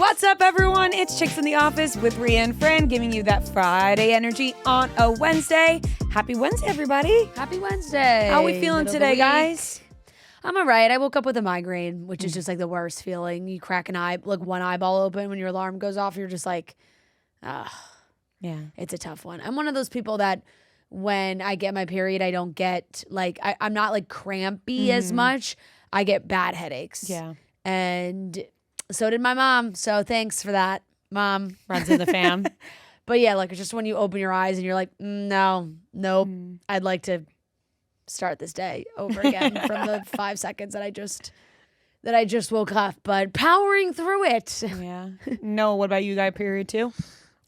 What's up, everyone? It's Chicks in the Office with Rhea and Fran, giving you that Friday energy on a Wednesday. Happy Wednesday, everybody. Happy Wednesday. How are we feeling today, guys? I'm all right. I woke up with a migraine, which is just like the worst feeling. You crack an eye, like one eyeball open when your alarm goes off. You're just like, yeah, it's a tough one. I'm one of those people that when I get my period, I don't get like, I'm not like crampy as much. I get bad headaches. Yeah. And so did my mom. So thanks for that, Mom. Runs in the fam. But yeah, like it's just when you open your eyes and you're like, nope. I'd like to start this day over again from the 5 seconds that I just woke up, but powering through it. Yeah. No, what about you guys? Period too?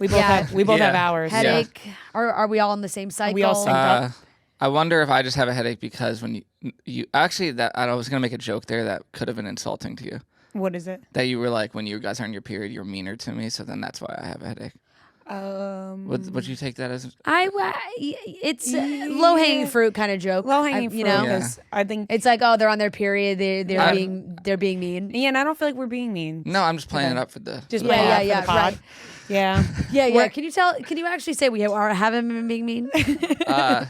We both have ours. Headache. Yeah. Are we all in the same cycle? Are we all synced up? I wonder if I just have a headache because when you actually that I was gonna make a joke there that could have been insulting to you. What is it? That you were like when you guys are on your period, you're meaner to me, so then that's why I have a headache. Would you take that as? It's low hanging fruit kind of joke. Low hanging fruit. You know, because I think it's like, oh, they're on their period. They're being mean. Yeah, and I don't feel like we're being mean. No, I'm just playing it up for the. Just yeah, right. Yeah. Yeah. Can you actually say we haven't been being mean?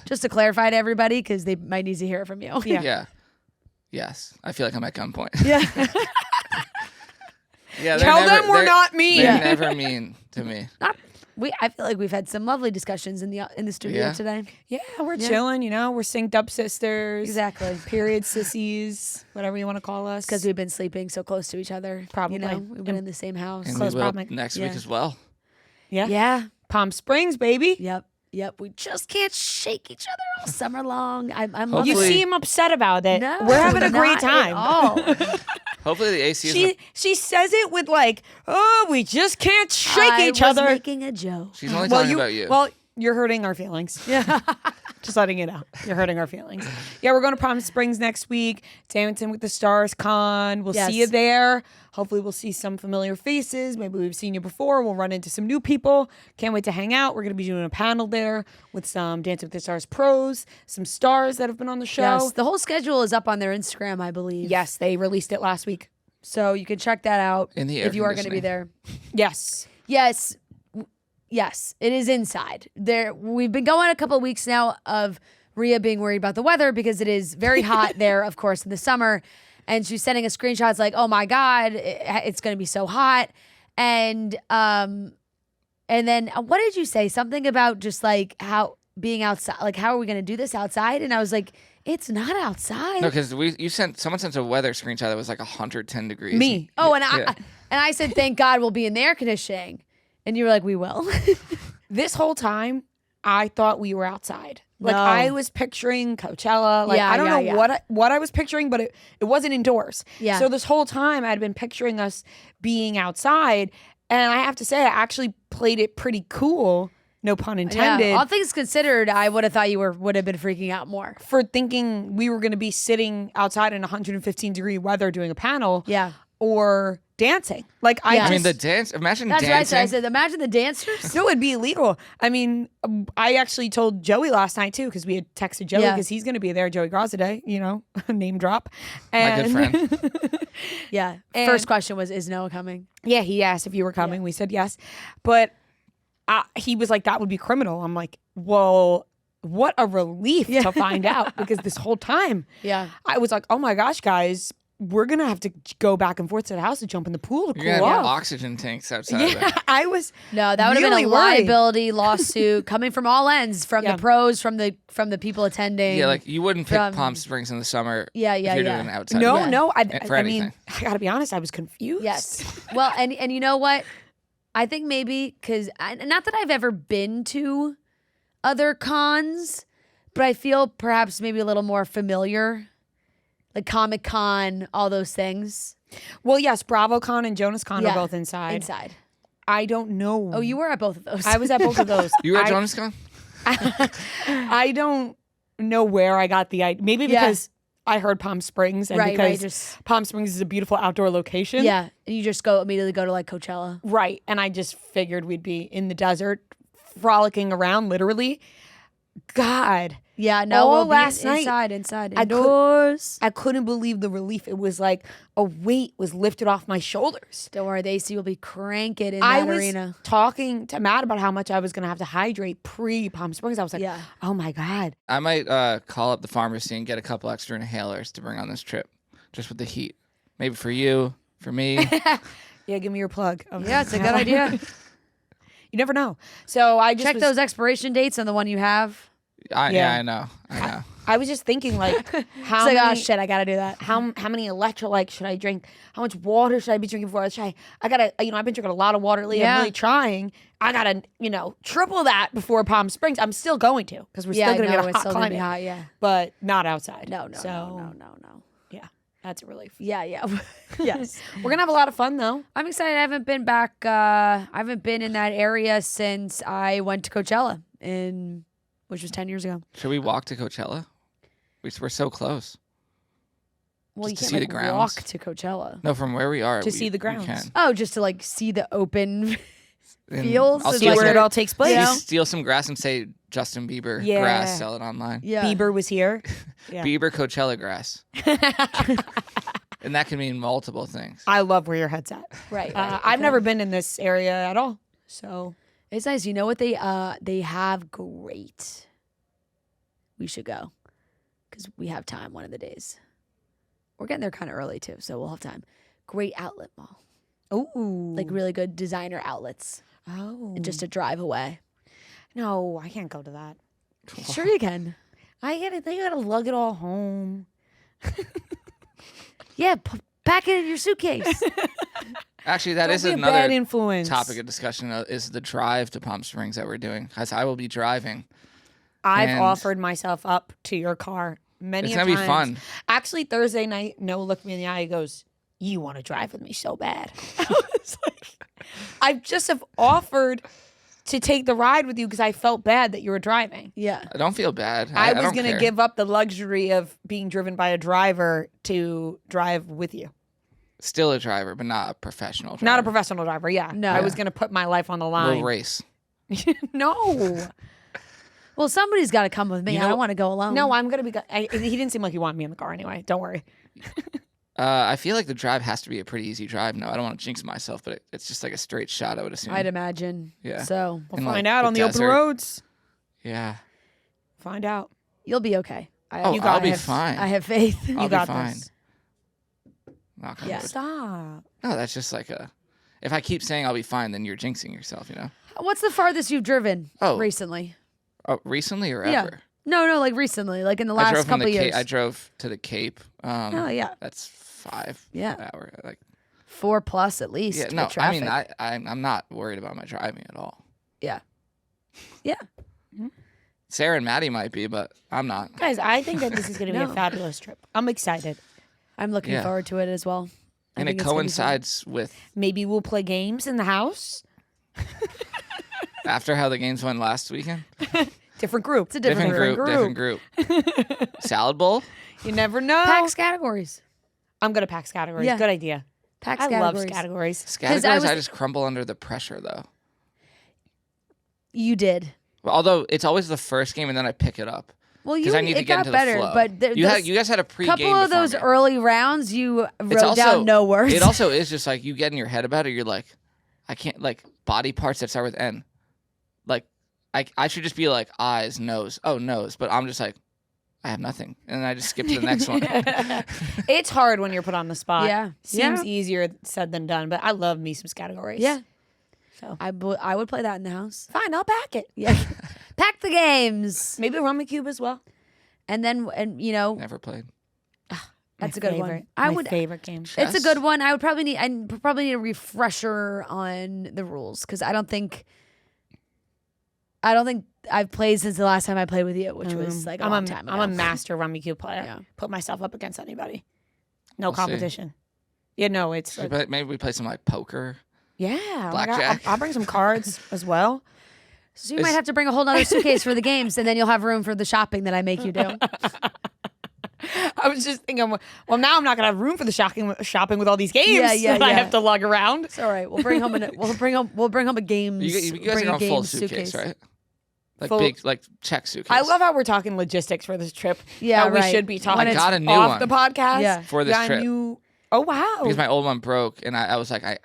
Just to clarify to everybody, because they might need to hear it from you. Yeah. Yes, I feel like I'm at gunpoint. Yeah. Yeah. Tell them we're not mean. They're never mean to me. I feel like we've had some lovely discussions in the studio today. Yeah, we're chilling. You know, we're synced up sisters. Exactly. Period sissies, whatever you want to call us. Because we've been sleeping so close to each other. Probably. You know, we've been in the same house. And Close we will proximity. next week as well. Yeah. Yeah. Palm Springs, baby. Yep. We just can't shake each other all summer long. I'm You Hopefully- seem upset about it. No, we're having a great not time. at all. Hopefully the AC is. She says it with like, oh, we just can't shake each I was other. making a joke. She's only talking about you. Well, you're hurting our feelings. Yeah. Just letting you know. You're hurting our feelings. Yeah, we're going to Palm Springs next week. Dancing with the Stars Con. We'll see you there. Hopefully we'll see some familiar faces. Maybe we've seen you before. We'll run into some new people. Can't wait to hang out. We're going to be doing a panel there with some Dancing with the Stars pros, some stars that have been on the show. Yes, the whole schedule is up on their Instagram, I believe. Yes, they released it last week. So you can check that out In the air if you are going to be there. Yes. Yes, it is inside. We've been going a couple of weeks now of Rhea being worried about the weather because it is very hot there, of course, in the summer. And she's sending us screenshots like, oh my God, it's going to be so hot. And then what did you say? Something about just like how being outside, like how are we going to do this outside? And I was like, it's not outside. No, because someone sent a weather screenshot that was like 110 degrees. Me. Oh, and I said, thank God we'll be in the air conditioning. And you were like, we will. This whole time, I thought we were outside. Like No. I was picturing Coachella. Like I don't know what I was picturing, but it wasn't indoors. Yeah. So this whole time I'd been picturing us being outside, and I have to say I actually played it pretty cool. No pun intended. Yeah. All things considered, I would have thought you would have been freaking out more. For thinking we were going to be sitting outside in 115-degree weather doing a panel. Yeah. Or dancing. Like I mean, the dance. Imagine That's dancing. right. I said, imagine the dancers. No, it'd be illegal. I mean, I actually told Joey last night too, because we had texted Joey because he's going to be there. Joey Graziadei, you know, name drop. My good friend. Yeah. And- First question was, is Noah coming? Yeah, he asked if you were coming. We said yes, but he was like, that would be criminal. I'm like, well, what a relief to find out, because this whole time, I was like, oh my gosh, guys. We're going to have to go back and forth to the house to jump in the pool to You're cool gonna have off. oxygen tanks outside. Yeah, I was. No, that would have really been a worried. liability lawsuit coming from all ends, from the pros, from the people attending. Yeah, like you wouldn't pick Palm Springs in the summer. If you're doing outside. No. For I anything. mean, I got to be honest. I was confused. Yes. Well, and you know what? I think maybe because not that I've ever been to other cons, but I feel perhaps maybe a little more familiar. Like Comic-Con, all those things. Well, yes, BravoCon and JonasCon are both inside. Inside. I don't know. Oh, you were at both of those. I was at both of those. You were at JonasCon? I don't know where I got the idea. Maybe because I heard Palm Springs, and because Palm Springs is a beautiful outdoor location. Yeah, and you just immediately go to like Coachella. Right, and I just figured we'd be in the desert, frolicking around, literally. God. Yeah, no, All we'll be last night, inside, I could- indoors. I couldn't believe the relief. It was like a weight was lifted off my shoulders. Don't worry, the AC will be cranking in I that was arena. talking to Matt about how much I was going to have to hydrate pre-Palm Springs. I was like, oh my God. I might call up the pharmacy and get a couple extra inhalers to bring on this trip, just with the heat. Maybe for you, for me. Yeah, give me your plug. Yeah, it's a good idea. You never know. So I just Check those expiration dates on the one you have. Yeah, I know. I was just thinking, like, how It's like, many, oh shit, I gotta do that. how many electrolytes should I drink? How much water should I be drinking before? I gotta, I've been drinking a lot of water lately. Yeah. I'm really trying. I gotta, triple that before Palm Springs. I'm still going to because we're still gonna get a it's hot still gonna climate, be hot. Yeah. but not outside. No. Yeah, that's a relief. Yeah. Yes. We're gonna have a lot of fun though. I'm excited. I haven't been back. I haven't been in that area since I went to Coachella which was 10 years ago. Should we walk to Coachella? We're so close. Well, Just you to can't see the like, grounds? walk to Coachella. No, from where we are. To see the we grounds. can. Oh, just to like see the open And fields. I'll Is steal like where some- it all takes place. You know? steal some grass and say Justin Bieber Yeah. grass, sell it online. Yeah. Bieber was here. Yeah. Bieber Coachella grass. And that can mean multiple things. I love where your head's at. Right. I've never been in this area at all, so It's nice. You know what they have great. We should go because we have time one of the days. We're getting there kind of early too, so we'll have time. Great outlet mall, ooh, like really good designer outlets, and just a drive away. no, I can't go to that. Sure, you can. They gotta lug it all home. Yeah, pack it in your suitcase. Actually, that Don't is be a bad another influence. topic of discussion is the drive to Palm Springs that we're doing. Because I will be driving. I've And- offered myself up to your car many It's a gonna be times. fun. Actually, Thursday night, Noah looked me in the eye. He goes, "You want to drive with me so bad?" I was like, I just have offered to take the ride with you because I felt bad that you were driving. Yeah. I don't feel bad. I was don't going to care. give up the luxury of being driven by a driver to drive with you. Still a driver, but not a professional driver. Not a professional driver, yeah. No. I was going to put my life on the We'll line. race. No. Well, somebody's got to come with me. You I know- don't want to go alone. No, I'm going to be... he didn't seem like he wanted me in the car anyway. Don't worry. I feel like the drive has to be a pretty easy drive. No, I don't want to jinx myself, but it's just like a straight shot, I would assume. I'd imagine. Yeah. So We'll In, find like, out the on the open desert. roads. Yeah. Find out. you'll be okay. Oh, You I'll got be it. fine. I have faith. I'll You be got fine. this. Knock on Yeah. wood. Stop. No, that's just like a... If I keep saying I'll be fine, then you're jinxing yourself, you know? What's the farthest you've driven recently? Oh, recently or Yeah. ever? No, like recently, like in the I last drove from couple the years. Cape. I drove to the Cape. Oh yeah, That's 5 Yeah. hour. Like 4+ at least. yeah, with no, I traffic. mean I'm not worried about my driving at all. Yeah. Sarah and Maddie might be, but I'm not. Guys, I think that this is going to be No. a fabulous trip. I'm excited. I'm looking Yeah. forward to it as well. I And think it it's gonna be fun. coincides with Maybe we'll play games in the house. after how the games went last weekend. Different group. It's a different Different group. Salad bowl. You never know. Packs categories. I'm going to pack categories. Yeah. Good idea. Packs I categories. love categories. Categories, I I, was- just crumble under the pressure though. You did. Well, although it's always the first game and then I pick it up Well, you because I need to it get got into better, the flow. but there, you guys had a pre-game couple of before those me. early rounds, you It's wrote also- down no words. It also is just like you get in your head about it. You're like, I can't like body parts that start with N. Like I should just be like eyes, nose. Oh, nose. But I'm just like, I have nothing, and then I just skip to the next one. It's hard when you're put on the spot. Yeah. Seems Yeah. easier said than done, but I love me some categories. Yeah. So I would play that in the house. fine, I'll pack it. Yeah. Pack the games. Maybe a rummy cube as well. And then, you know, Never played. that's My a good one. favorite. I My would. favorite game. It's a Chess? good one. I probably need a refresher on the rules because I don't think I've played since the last time I played with you, which was like a long time ago. I'm a master rummy cube player. Yeah. Put myself up against anybody. No We'll see. competition. Yeah, no, it's Should we maybe we play some like poker. yeah. oh my God, Blackjack. I'll bring some cards as well. So you might have to bring a whole nother suitcase for the games, and then you'll have room for the shopping that I make you do. I was just thinking, well, now I'm not gonna have room for the shopping with all these games Yeah, that I yeah. have to lug around. It's all right. We'll bring home a games. You guys bring are a on full games suitcase, right? Like full. big, like check suitcase. I love how we're talking logistics for this trip. Yeah, how we right. should be talking I got a new off one. the podcast. Yeah. For this trip. Oh wow! Because my old one broke, and I was like, I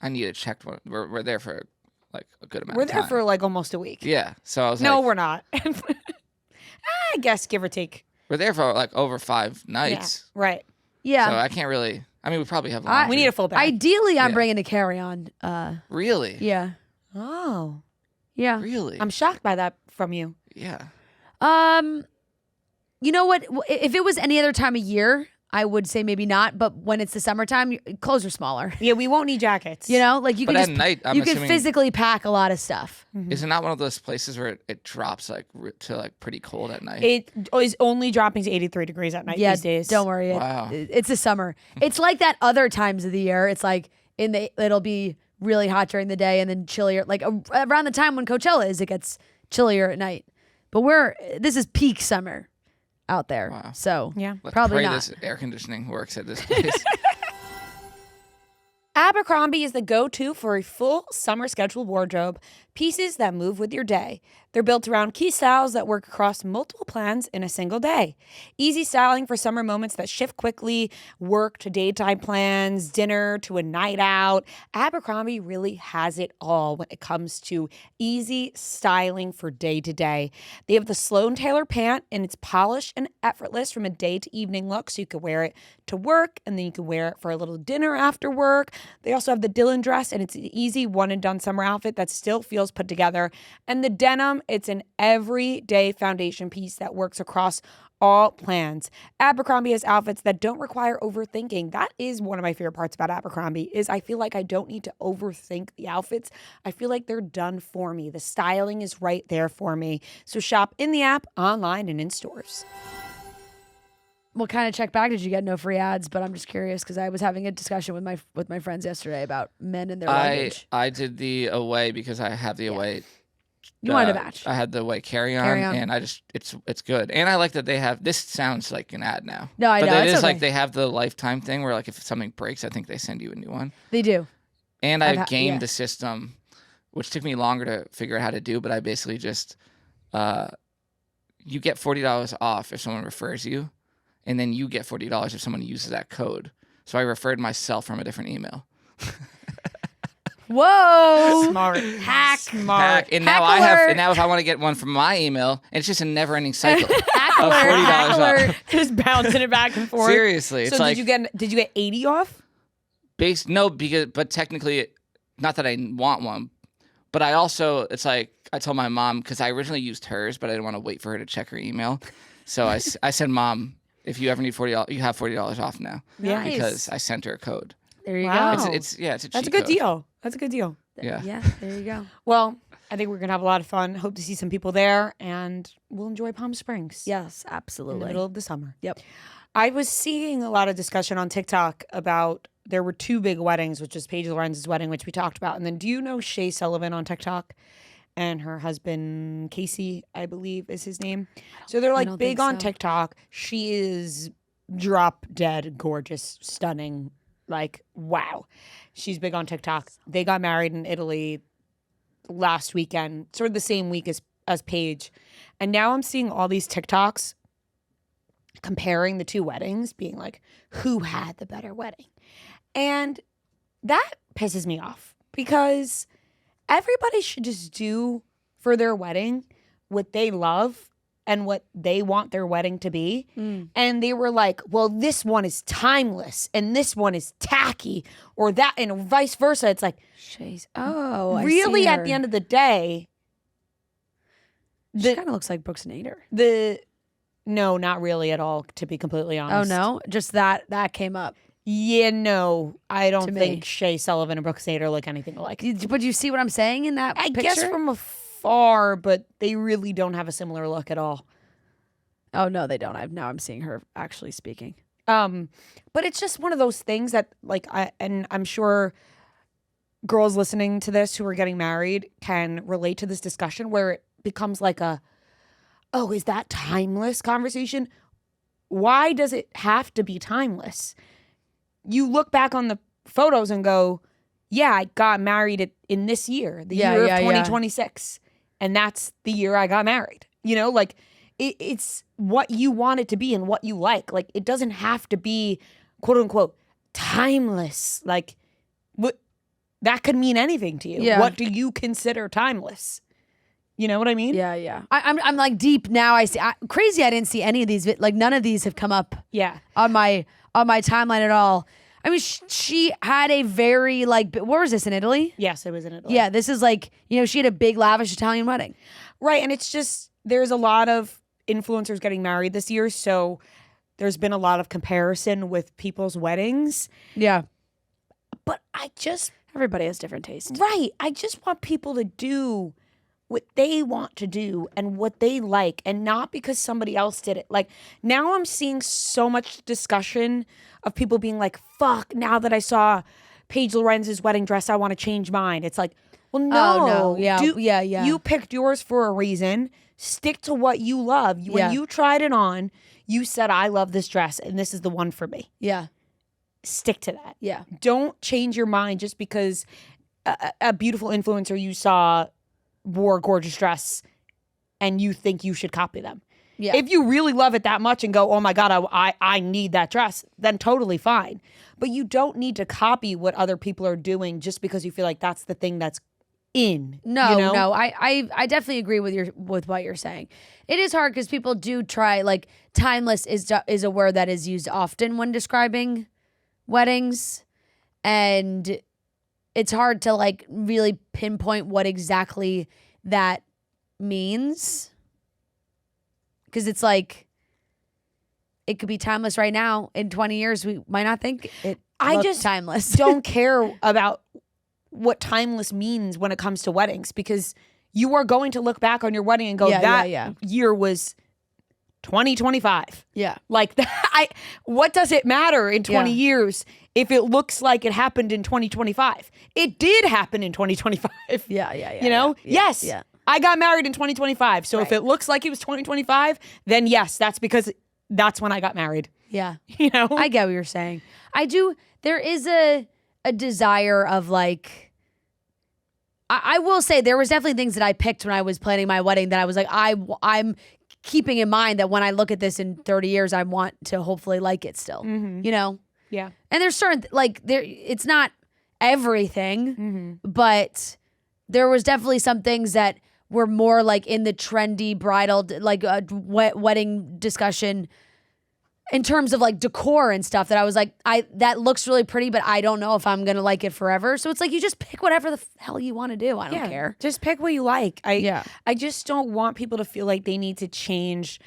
need a checked one. We're there for like a good amount. We're of time. there for like almost a week. Yeah, so I was No, like, we're not. I guess give or take. we're there for like over 5 nights. Yeah. Right. Yeah. So I can't really. I mean, we probably have laundry. We need a full bag. Ideally, I'm Yeah. bringing a carry-on. Really? Yeah. Oh, Yeah. Really? I'm shocked by that from you. Yeah. You know what? If it was any other time of year, I would say maybe not. But when it's the summertime, clothes are smaller. Yeah, we won't need jackets. You know, like you But can at just night, I'm you can assuming- physically pack a lot of stuff. Is it not one of those places where it drops like to like pretty cold at night? It is only dropping to 83 degrees at night Yeah, these days. don't worry. Wow. It's the summer. It's like that other times of the year. It's like it'll be really hot during the day and then chillier. Like around the time when Coachella is, it gets chillier at night. But this is peak summer out there. Wow. So Yeah. Let's probably pray not. this air conditioning works at this place. Abercrombie is the go-to for a full summer schedule wardrobe, pieces that move with your day. They're built around key styles that work across multiple plans in a single day. Easy styling for summer moments that shift quickly, work to daytime plans, dinner to a night out. Abercrombie really has it all when it comes to easy styling for day to day. They have the Sloan Taylor pant, and it's polished and effortless from a day to evening look, so you could wear it to work, and then you could wear it for a little dinner after work. They also have the Dylan dress, and it's an easy one and done summer outfit that still feels put together. And the denim, it's an everyday foundation piece that works across all plans. Abercrombie has outfits that don't require overthinking. That is one of my favorite parts about Abercrombie is I feel like I don't need to overthink the outfits. I feel like they're done for me. The styling is right there for me. So shop in the app, online, and in stores. What kind of check bag did you get? No free ads, but I'm just curious because I was having a discussion with my friends yesterday about men and their luggage. I did the away because I have the away. You wanted to match. I had the away carry-on, and I just it's good. And I like that they have. This sounds like an ad now. No, I know. But it It's is like okay. they have the lifetime thing where like if something breaks, I think they send you a new one. They do. And I've gamed yeah. the system, which took me longer to figure out how to do. But I basically just you get $40 off if someone refers you, and then you get $40 if someone uses that code. So I referred myself from a different email. Whoa. Smart. Hack. Smart. And now alert. now if I want to get one from my email, and it's just a never-ending cycle Hack of alert. $40 Hack off. alert. Just bouncing it back and forth. Seriously, it's So like did you get 80 off? but technically, not that I want one, but I also it's like I told my mom because I originally used hers, but I didn't want to wait for her to check her email, so I said, Mom, if you ever need $40, you have $40 off now. Yeah. Nice. Because I sent her a code. There you Wow. go. It's a cheat That's a good code. deal. That's a good deal. Yeah. Yeah, there you go. Well, I think we're going to have a lot of fun. Hope to see some people there, and we'll enjoy Palm Springs. Yes, In the absolutely. middle of the summer. Yep. I was seeing a lot of discussion on TikTok about there were 2 big weddings, which is Paige Lorenz's wedding, which we talked about. And then do you know Shea Sullivan on TikTok? And her husband, Casey, I believe is his name. So they're like don't big think on so. TikTok. She is drop dead gorgeous, stunning. Like, wow. She's big on TikTok. They got married in Italy last weekend, sort of the same week as Paige. And now I'm seeing all these TikToks comparing the 2 weddings, being like, who had the better wedding? And that pisses me off because everybody should just do for their wedding what they love and what they want their wedding to be. And they were like, well, this one is timeless and this one is tacky or that, and vice versa. It's like, Shay's. Oh, I really see at her. the end of the day, She kind of looks like Brooks Nader. no, not really at all, to be completely Oh honest. no, just that came up. Yeah, no, I don't To me. think Shea Sullivan and Brooks Nader look anything alike. But you see what I'm saying in that I picture? guess from afar, but they really don't have a similar look at all. Oh no, they don't. I'm seeing her actually speaking. But it's just one of those things that, like, I'm sure girls listening to this who are getting married can relate to this discussion where it becomes like oh, is that timeless conversation? Why does it have to be timeless? You look back on the photos and go, yeah, I got married in this year, the year of 2026. And that's the year I got married. You know, like it's what you want it to be and what you like. Like it doesn't have to be quote unquote timeless. Like what that could mean anything to you. Yeah. What do you consider timeless? You know what I mean? Yeah. I'm like deep now. I see. Crazy. I didn't see any of these. Like none of these have come up. Yeah. On my timeline at all. I mean, she had a very like. Where was this in Italy? Yes, it was in Italy. Yeah, this is like she had a big lavish Italian wedding. Right, and it's just there's a lot of influencers getting married this year, so there's been a lot of comparison with people's weddings. Yeah, but everybody has different taste. Right, I just want people to do what they want to do and what they like, and not because somebody else did it. Like now I'm seeing so much discussion of people being like, fuck, now that I saw Paige Lorenz's wedding dress, I want to change mine. It's like, well, no. Yeah. You picked yours for a reason. Stick to what you love. When you tried it on, you said, I love this dress and this is the one for me. Yeah. Stick to that. Yeah. Don't change your mind just because a beautiful influencer you saw wore a gorgeous dress and you think you should copy them. Yeah. If you really love it that much and go, oh my God, I need that dress, then totally fine. But you don't need to copy what other people are doing just because you feel like that's the thing that's in. No. I definitely agree with what you're saying. It is hard because people do try, like timeless is a word that is used often when describing weddings. And it's hard to like really pinpoint what exactly that means. Because it's like, it could be timeless right now. In 20 years, we might not think it looks timeless. Don't care about what timeless means when it comes to weddings, because you are going to look back on your wedding and go, year was 2025. Yeah. Like that. What does it matter in 20 years if it looks like it happened in 2025? It did happen in 2025. Yeah. You know? Yes. Yeah. I got married in 2025. So if it looks like it was 2025, then yes, that's because that's when I got married. Yeah. You know? I get what you're saying. There is a desire of like, I will say there was definitely things that I picked when I was planning my wedding that I was like, I'm keeping in mind that when I look at this in 30 years, I want to hopefully like it still, you know? Yeah. And there's certain, it's not everything, but there was definitely some things that were more like in the trendy bridal, like wedding discussion in terms of like decor and stuff that I was like, that looks really pretty, but I don't know if I'm going to like it forever. So it's like, you just pick whatever the hell you want to do. I don't care. Just pick what you like. I just don't want people to feel like they need to change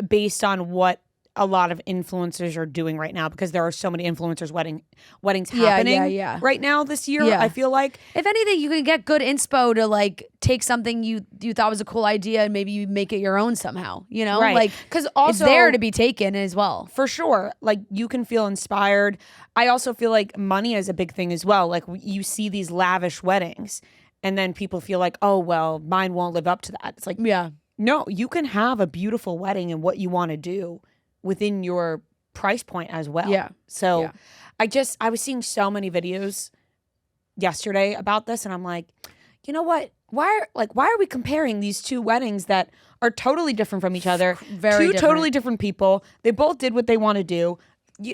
based on what a lot of influencers are doing right now, because there are so many influencers weddings happening right now this year. I feel like if anything, you can get good inspo to like take something you thought was a cool idea and maybe you make it your own somehow, you know? Right. Like, because also it's there to be taken as well. For sure. Like you can feel inspired. I also feel like money is a big thing as well. Like you see these lavish weddings and then people feel like, oh, well, mine won't live up to that. It's like, no, you can have a beautiful wedding and what you want to do within your price point as well. Yeah. So I was seeing so many videos yesterday about this and I'm like, you know what? Why are we comparing these two weddings that are totally different from each other? Very different. Totally different people. They both did what they want to do.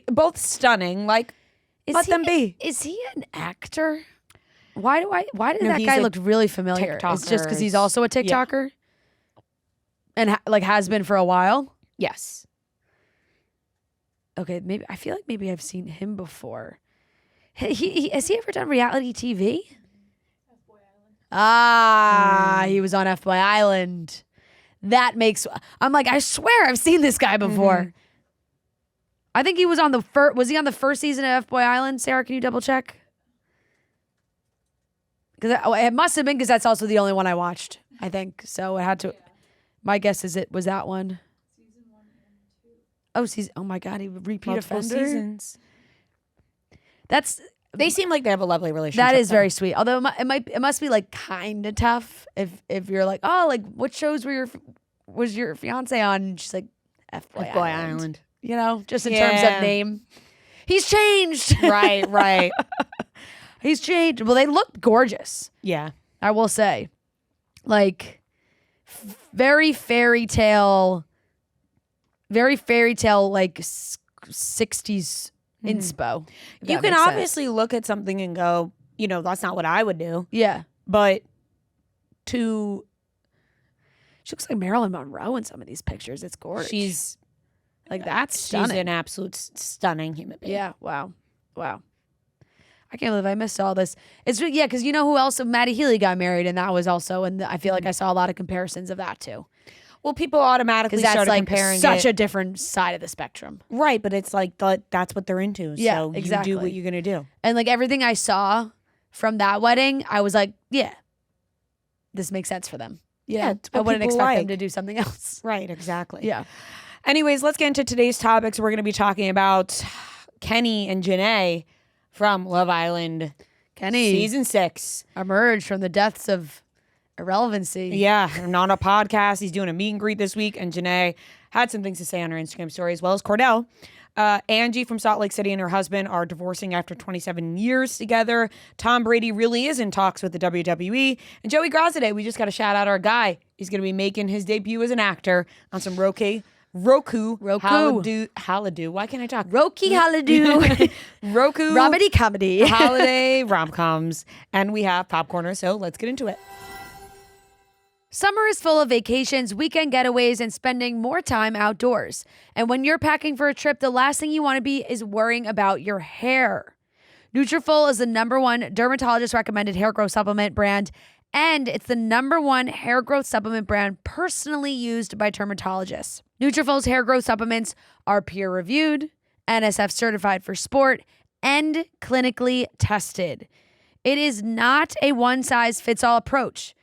Both stunning. Like, let them be. Is he an actor? Why did that guy look really familiar? It's just because he's also a TikToker? And like has been for a while? Yes. Okay, maybe I feel like maybe I've seen him before. Has he ever done reality TV? F-Boy Island. He was on F-Boy Island. That makes I'm like, I swear I've seen this guy before. I think he was on was he on the first season of F-Boy Island? Sarah, can you double check? Because it must have been, because that's also the only one I watched, I think. So it had to. My guess is it was that one. Oh my God, he would repeat offender. Seasons. They seem like they have a lovely relationship. That is very sweet. Although it must be like kind of tough if you're like, oh, like what shows was your fiance on? And she's like, F-Boy Island. You know, just in terms of name. He's changed. Right. He's changed. Well, they look gorgeous. Yeah. I will say. like very fairy tale like 60s inspo. You can obviously look at something and go, that's not what I would do. Yeah. But she looks like Marilyn Monroe in some of these pictures. It's gorgeous. She's like, that's stunning. She's an absolute stunning human being. Yeah. Wow. I can't believe I missed all this. It's because you know who else? Maddie Healy got married, and that was also, and I feel like I saw a lot of comparisons of that too. Well, people automatically started like comparing such a different side of the spectrum. Right, but it's like that's what they're into. Yeah, so exactly. You do what you're going to do. And like everything I saw from that wedding, I was like, yeah, this makes sense for them. Yeah, I wouldn't expect them to do something else. Right, exactly. Yeah. Anyways, let's get into today's topics. We're going to be talking about Kenny and JaNa from Love Island. Kenny. Season 6. Emerged from the depths of irrelevancy. Yeah, and on a podcast. He's doing a meet and greet this week, and JaNa had some things to say on her Instagram story, as well as Cordell. Angie from Salt Lake City and her husband are divorcing after 27 years together. Tom Brady really is in talks with the WWE. And Joey Graziadei, we just got to shout out our guy. He's going to be making his debut as an actor on some Roku. Holiday. Why can't I talk? Holiday. Roku. Comedy comedy. Holiday rom-coms. And we have Popcorner, so let's get into it. Summer is full of vacations, weekend getaways, and spending more time outdoors. And when you're packing for a trip, the last thing you want to be is worrying about your hair. Nutrafol is the #1 dermatologist-recommended hair growth supplement brand, and it's the #1 hair growth supplement brand personally used by dermatologists. Nutrafol's hair growth supplements are peer-reviewed, NSF certified for sport, and clinically tested. It is not a one-size-fits-all approach.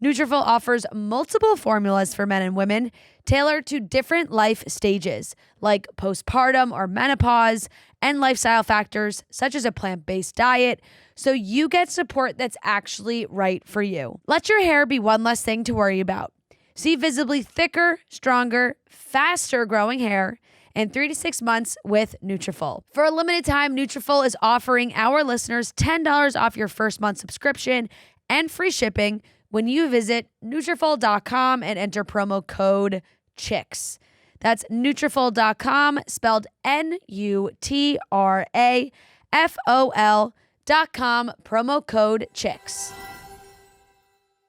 Nutrafol offers multiple formulas for men and women tailored to different life stages, like postpartum or menopause, and lifestyle factors such as a plant-based diet, so you get support that's actually right for you. Let your hair be one less thing to worry about. See visibly thicker, stronger, faster growing hair in 3 to 6 months with Nutrafol. For a limited time, Nutrafol is offering our listeners $10 off your first month subscription and free shipping when you visit Nutrafol.com and enter promo code CHICKS. That's Nutrafol.com, spelled Nutrafol.com, promo code CHICKS.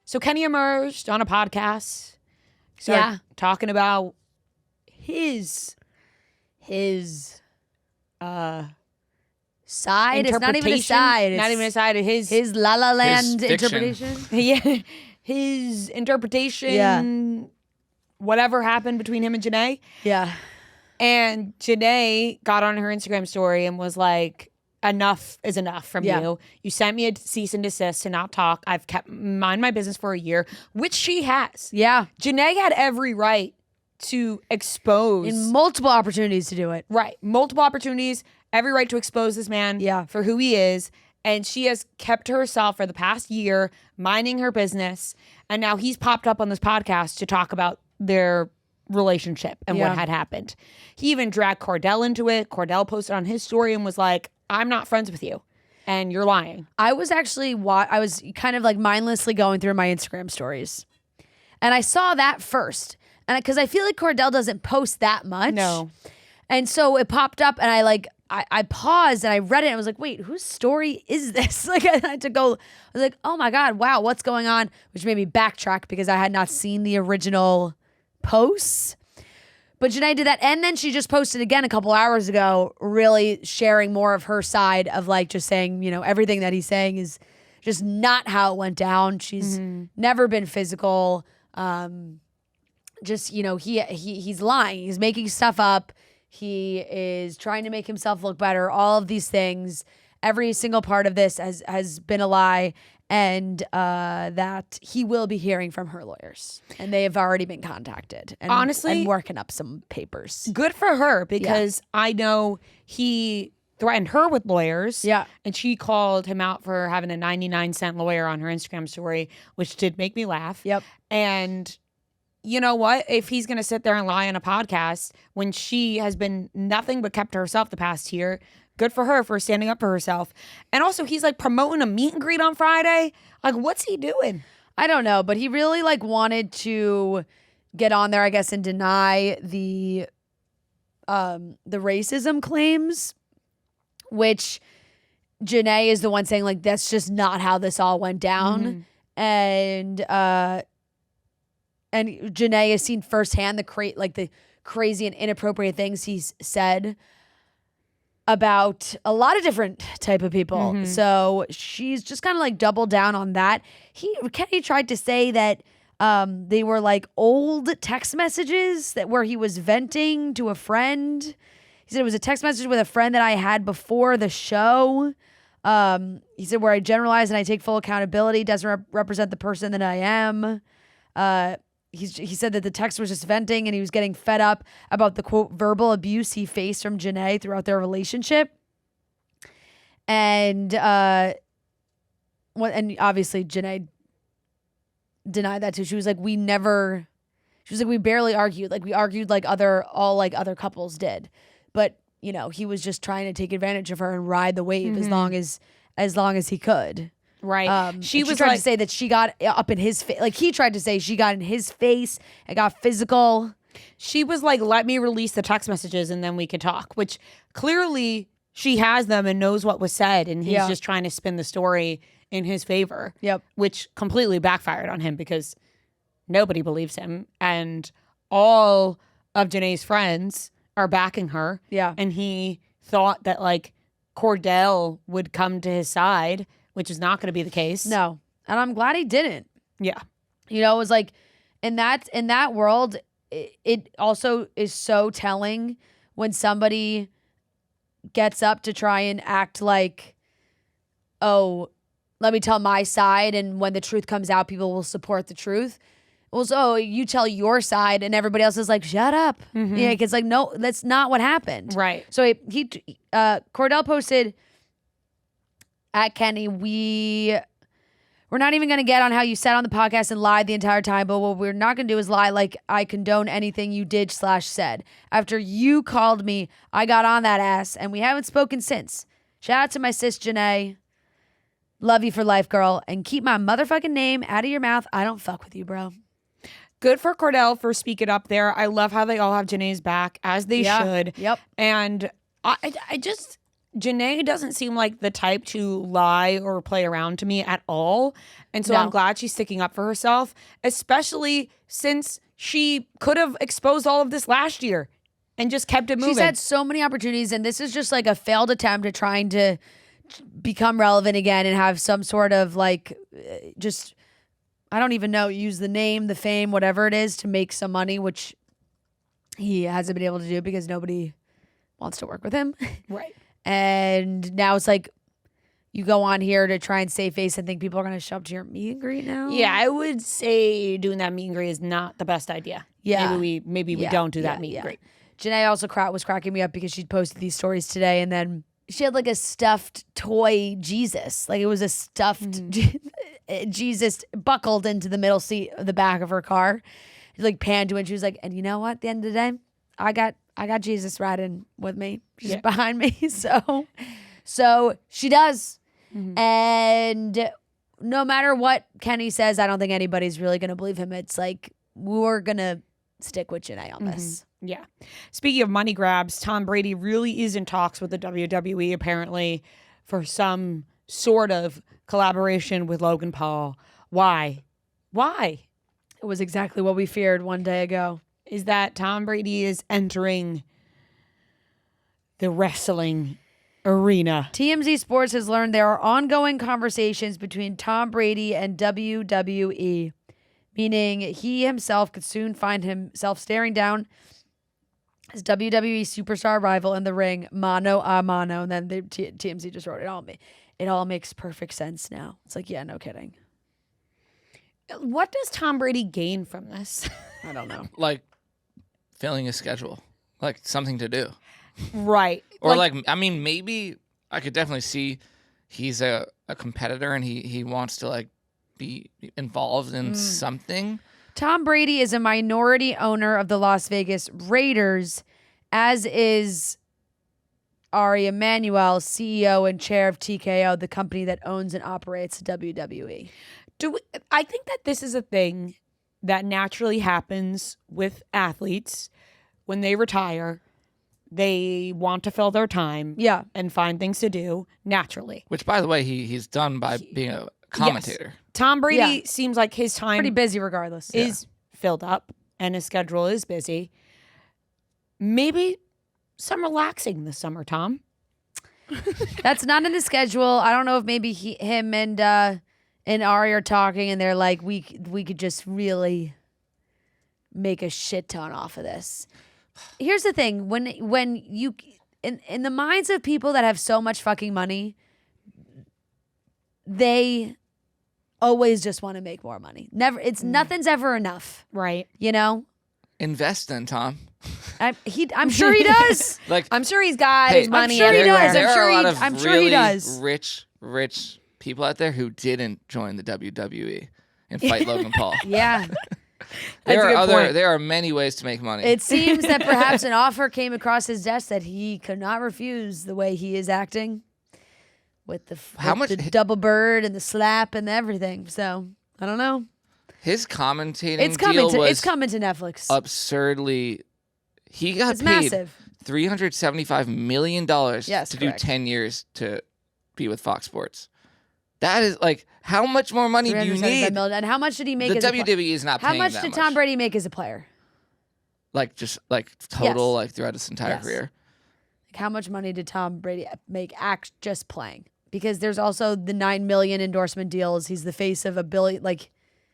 So Kenny emerged on a podcast. Talking about his side. It's not even a side. Not even a side of his La La Land his interpretation. Yeah, his interpretation. Yeah. Whatever happened between him and JaNa. Yeah. And JaNa got on her Instagram story and was like, enough is enough from you. You sent me a cease and desist to not talk. I've kept mind my business for a year, which she has. Yeah. JaNa had every right to expose. In multiple opportunities to do it. Right. Multiple opportunities, every right to expose this man for who he is. And she has kept to herself for the past year, minding her business. And now he's popped up on this podcast to talk about their relationship and what had happened. He even dragged Cordell into it. Cordell posted on his story and was like, I'm not friends with you and you're lying. I was actually, I was kind of like mindlessly going through my Instagram stories. And I saw that first. And because I feel like Cordell doesn't post that much. No. And so it popped up and I paused and I read it and I was like, wait, whose story is this? Like I had to go, I was like, oh my God, wow, what's going on? Which made me backtrack because I had not seen the original posts. But JaNa did that. And then she just posted again a couple hours ago, really sharing more of her side of like just saying, everything that he's saying is just not how it went down. She's never been physical. He's lying. He's making stuff up. He is trying to make himself look better. All of these things, every single part of this has been a lie. And that he will be hearing from her lawyers. And they have already been contacted. And, honestly, and working up some papers. Good for her because I know he threatened her with lawyers. Yeah. And she called him out for having a 99-cent lawyer on her Instagram story, which did make me laugh. Yep. And you know what? If he's going to sit there and lie on a podcast when she has been nothing but kept to herself the past year, good for her for standing up for herself. And also, he's like promoting a meet and greet on Friday. Like, what's he doing? I don't know, but he really like wanted to get on there, I guess, and deny the racism claims, which JaNa is the one saying like that's just not how this all went down. And JaNa has seen firsthand the crazy and inappropriate things he's said about a lot of different type of people. So she's just kind of like doubled down on that. Kenny tried to say that they were like old text messages where he was venting to a friend. He said it was a text message with a friend that I had before the show. He said where I generalize and I take full accountability doesn't represent the person that I am. He said that the text was just venting and he was getting fed up about the quote verbal abuse he faced from JaNa throughout their relationship. And obviously JaNa denied that too. She was like, we barely argued. Like we argued like other couples did. But, you know, he was just trying to take advantage of her and ride the wave as long as he could. Right. She was trying to say that she got up in his face. Like he tried to say she got in his face and got physical. She was like, let me release the text messages and then we could talk, which clearly she has them and knows what was said. And he's just trying to spin the story in his favor. Yep. Which completely backfired on him because nobody believes him. And all of JaNa's friends are backing her. Yeah. And he thought that like Cordell would come to his side, which is not going to be the case. No. And I'm glad he didn't. Yeah. You know, it was like in that world, it also is so telling when somebody gets up to try and act like, oh, let me tell my side, and when the truth comes out, people will support the truth. Well, so you tell your side and everybody else is like, shut up. Yeah, because like, no, that's not what happened. Right. So Cordell posted at Kenny, we're not even going to get on how you sat on the podcast and lied the entire time, but what we're not going to do is lie like I condone anything you did / said. After you called me, I got on that ass, and we haven't spoken since. Shout out to my sis, JaNa. Love you for life, girl. And keep my motherfucking name out of your mouth. I don't fuck with you, bro. Good for Cordell for speaking up there. I love how they all have JaNa's back, as they should. Yep. And I just... JaNa doesn't seem like the type to lie or play around to me at all. And so I'm glad she's sticking up for herself, especially since she could have exposed all of this last year and just kept it moving. She's had so many opportunities, and this is just like a failed attempt at trying to become relevant again and have some sort of like just, I don't even know, use the name, the fame, whatever it is to make some money, which he hasn't been able to do because nobody wants to work with him. Right. And now it's like you go on here to try and save face and think people are going to show up to your meet and greet now. Yeah, I would say doing that meet and greet is not the best idea. Yeah. Maybe we don't do that meet and greet. JaNa also was cracking me up because she posted these stories today, and then she had like a stuffed toy Jesus. Like it was a stuffed Jesus buckled into the middle seat of the back of her car. She like panned to it and she was like, and you know what? At the end of the day, I got Jesus riding with me. She's behind me. So she does. And no matter what Kenny says, I don't think anybody's really going to believe him. It's like, we're going to stick with JaNa on this. Yeah. Speaking of money grabs, Tom Brady really is in talks with the WWE, apparently, for some sort of collaboration with Logan Paul. Why? It was exactly what we feared one day ago. Is that Tom Brady is entering the wrestling arena. TMZ Sports has learned there are ongoing conversations between Tom Brady and WWE, meaning he himself could soon find himself staring down his WWE superstar rival in the ring, mano a mano. And then TMZ just wrote it all makes perfect sense now. It's like, yeah, no kidding. What does Tom Brady gain from this? I don't know. Like filling his schedule, like something to do. Right. Or like I mean, maybe I could definitely see he's a competitor and he wants to like be involved in something. Tom Brady is a minority owner of the Las Vegas Raiders, as is Ari Emanuel, CEO and chair of TKO, the company that owns and operates WWE. I think that this is a thing that naturally happens with athletes when they retire. They want to fill their time and find things to do naturally. Which, by the way, he's done by being a commentator. Yes. Tom Brady seems like his time pretty busy regardless. Is filled up and his schedule is busy. Maybe some relaxing this summer, Tom. That's not in the schedule. I don't know if maybe him and Ari are talking and they're like, we could just really make a shit ton off of this. Here's the thing: when you in the minds of people that have so much fucking money, they always just want to make more money. Nothing's ever enough, right? You know. Invest in Tom. I'm sure he does. I'm sure he's got his money. I'm sure he does. I'm sure he does. Rich people out there who didn't join the WWE and fight Logan Paul. Yeah. There are many ways to make money. It seems that perhaps an offer came across his desk that he could not refuse the way he is acting with the double bird and the slap and everything. So I don't know. His commentating it's coming to Netflix. Absurdly, he got paid massive. $375 million to do 10 years to be with Fox Sports. That is like, how much more money do you need? Million. And how much did he make? The WWE is not paying that much. How much did Tom Brady make as a player? Like just like total, like throughout his entire career. Like how much money did Tom Brady make just playing? Because there's also the $9 million endorsement deals. He's the face of $1 billion. Like,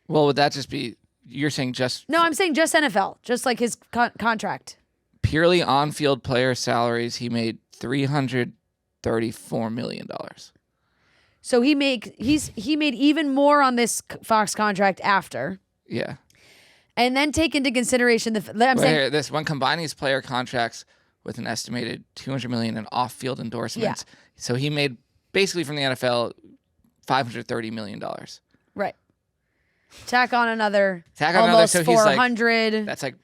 well, would that just be? You're saying just? No, I'm saying just NFL, just like his contract. Purely on-field player salaries, he made $334 million. So he made even more on this Fox contract after. Yeah. And then take into consideration this when combining his player contracts with an estimated $200 million in off-field endorsements. Yeah. So he made basically from the NFL $530 million. Right. Tack on another almost 400. That's like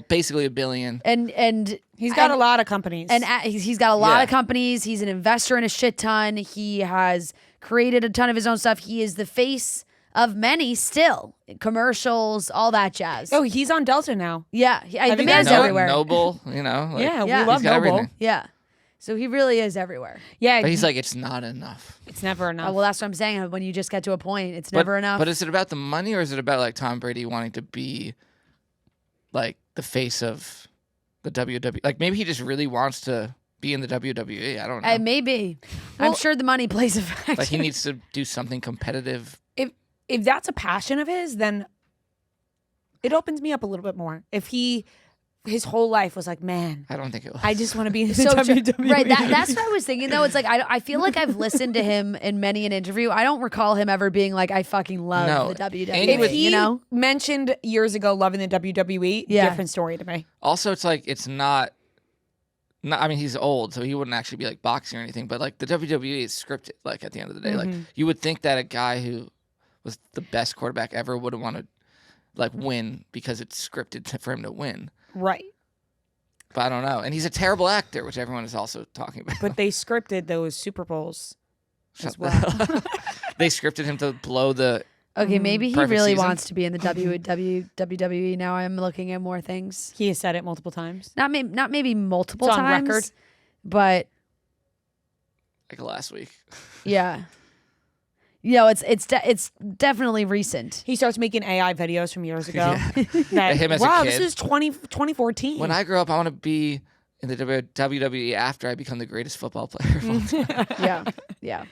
basically $1 billion. And he's got a lot of companies. And he's got a lot of companies. He's an investor in a shit ton. He has created a ton of his own stuff. He is the face of many still. Commercials, all that jazz. Oh, he's on Delta now. Yeah. The man's everywhere. Noble, you know. We love Noble. Everything. Yeah. So he really is everywhere. Yeah. But he's like, it's not enough. It's never enough. Well, that's what I'm saying. When you just get to a point, it's never enough. But is it about the money or is it about like Tom Brady wanting to be like the face of the WWE? Like maybe he just really wants to be in the WWE. I don't know. Maybe. I'm sure the money plays a factor. Like he needs to do something competitive. If that's a passion of his, then it opens me up a little bit more. If his whole life was like, man, I don't think it was. I just want to be in the WWE. Right, that's what I was thinking though. It's like I feel like I've listened to him in many an interview. I don't recall him ever being like, I fucking love the WWE. If he mentioned years ago loving the WWE, different story to me. Also, it's like it's not. I mean, he's old, so he wouldn't actually be like boxing or anything. But like the WWE is scripted. Like at the end of the day, like you would think that a guy who was the best quarterback ever wouldn't want to like win because it's scripted for him to win. Right. But I don't know. And he's a terrible actor, which everyone is also talking about. But they scripted those Super Bowls as well. They scripted him to blow the Okay, maybe he really season. wants to be in the WWE. Now I'm looking at more things. He has said it multiple times. Not maybe multiple it's times. on record. But like last week. Yeah. You know, it's definitely recent. He starts making AI videos from years ago. Yeah. Him as a kid. This is 2014. When I grow up, I want to be in the WWE after I become the greatest football player of all time. Yeah.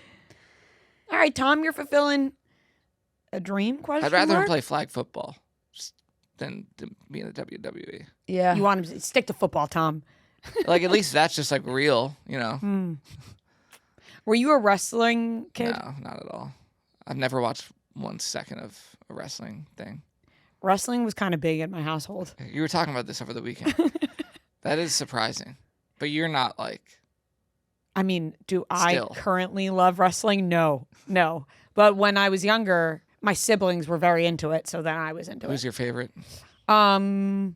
All right, Tom, you're fulfilling a dream question. I'd rather him play flag football than be in the WWE. Yeah. You want him to stick to football, Tom. Like, at least that's just like real, you know? Were you a wrestling kid? No, not at all. I've never watched 1 second of a wrestling thing. Wrestling was kind of big in my household. You were talking about this over the weekend. That is surprising. But you're not like... I mean, do I currently love wrestling? No. But when I was younger, my siblings were very into it, so then I was into it. Who's your favorite? When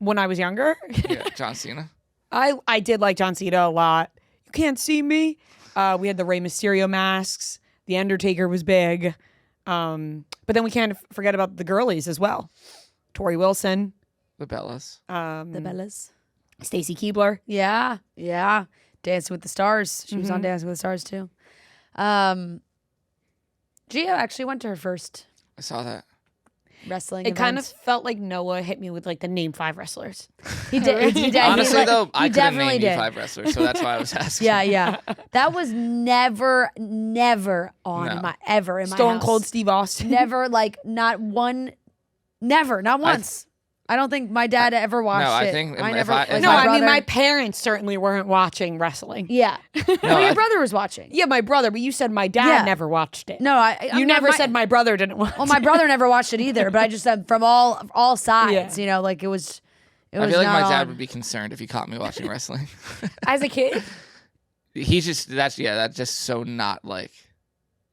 I was younger? Yeah, John Cena. I did like John Cena a lot. You can't see me. We had the Rey Mysterio masks. The Undertaker was big. But then we can't forget about the girlies as well. Tori Wilson. The Bellas. The Bellas. Stacy Keibler. Yeah. Dancing with the Stars. She was on Dancing with the Stars too. Gio actually went to her first I saw that. wrestling It kind of event. felt like Noah hit me with like the name 5 wrestlers. He did. He did. Honestly, though, I couldn't definitely name you did. 5 wrestlers, so that's why I was asking. Yeah. That was never on No. in my house. Stone Cold Steve Austin. Never, like, not once. I don't think my dad ever watched I it. think I if never. I- like, if No, my I mean brother- my parents certainly weren't watching wrestling. Yeah. No, Well, your I- brother was watching. Yeah, my brother, but you said my dad Yeah. never watched it. No, You never said my brother didn't watch Well, my brother never watched it either, but I just said from all sides. Yeah. You know, like it was. I feel like my not dad on. would be concerned if he caught me watching wrestling. As a kid. He's just that's just so not like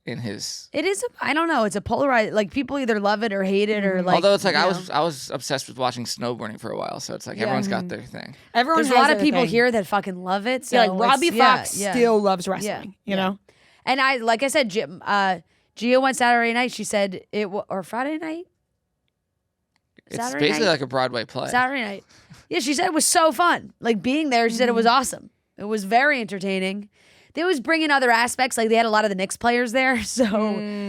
in his. It is. I don't know. It's a polarized. Like people either love it or hate it, or like. Although it's like you I know. was obsessed with watching snowboarding for a while, so it's like everyone's got their thing. Everyone There's a has lot of their people thing. here that fucking love it. So Yeah, like it's- Robbie Fox yeah. still loves wrestling, you know? And like I said, Gio went Saturday night. She said or Friday night. It's Saturday basically night? like a Broadway play. Saturday night. Yeah, she said it was so fun. Like being there, she said it was awesome. It was very entertaining. They always bring in other aspects. Like they had a lot of the Knicks players there, so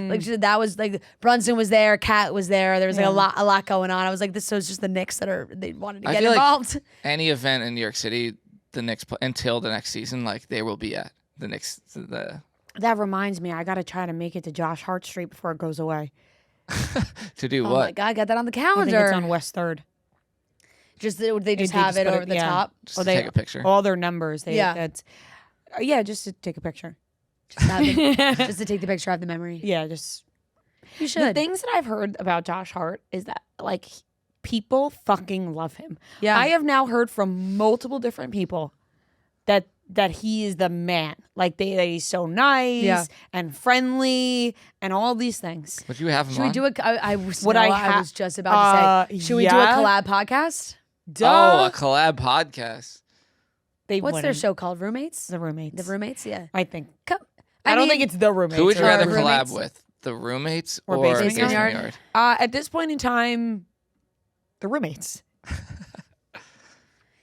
like she said that was like Brunson was there, Kat was there. There was like a lot going on. I was like, this was just the Knicks they wanted to I get feel like involved. Any event in New York City, the Knicks until the next season, like they will be at the Knicks. That reminds me, I got to try to make it to Josh Hart Street before it goes away. To do Oh what? my god, got that on the I think calendar. it's on West 3rd. Just they just They have just it put over the yeah. top. Just Or to take a picture. All their numbers. Yeah. That's, just to take a picture. Just to take the picture of the memory. Yeah, just. You The should. things that I've heard about Josh Hart is that, like, people fucking love him. Yeah. I have now heard from multiple different people that he is the man. Like, that he's so nice and friendly and all these things. Would you have him Should we on? do it? I was. Would no, I I was just about to say. Should we do a yeah. collab podcast? Duh. Oh, a collab podcast. They What's their wouldn't. show called? Roommates. The roommates. The roommates. Yeah. I think. Come. I don't mean, think it's the roommates. Who would you or rather roommates. collab with? The roommates Or or Basement Basement Yard? Yard? At this point in time, the roommates.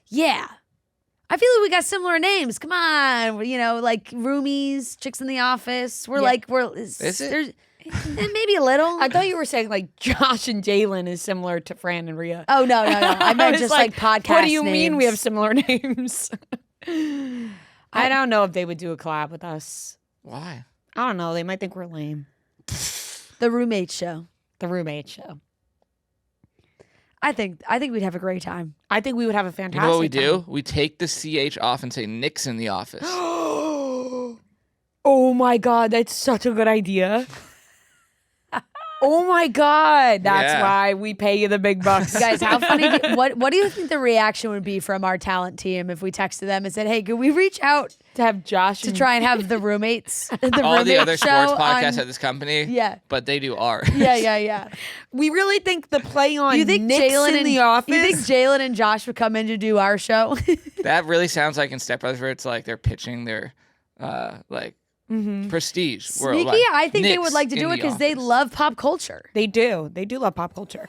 Yeah. I feel like we got similar names. Come on, you know, like roomies, chicks in the office. We're Yeah. like Is it? there's maybe a little. I thought you were saying like Josh and Jalen is similar to Fran and Rhea. Oh no. I meant was just like podcast. What do you mean we have names. similar names? I don't know if they would do a collab with us. Why? I don't know. They might think we're lame. The roommate show? The roommate show. I think we'd have a great time. I think we would have a You fantastic know what we time. do? We take the CH off and say Nick's in the office. Oh my God, that's such a good idea. Oh my God, that's Yeah. why we pay you the big bucks. Guys, how funny? What do you think the reaction would be from our talent team if we texted them and said, "Hey, could we reach out to have Josh to and try and have the roommates, the All the roommate other show sports podcasts on- at this company. Yeah. But they do ours. Yeah. we really think the play on You think Nick's Jalen in and the office? You think Jalen and Josh would come in to do our show? That really sounds like in Step Brothers where it's like they're pitching their prestige. We're Sneaky, like, I think they Nick's would like to in do it the because they office. love pop culture. They do. They do love pop culture.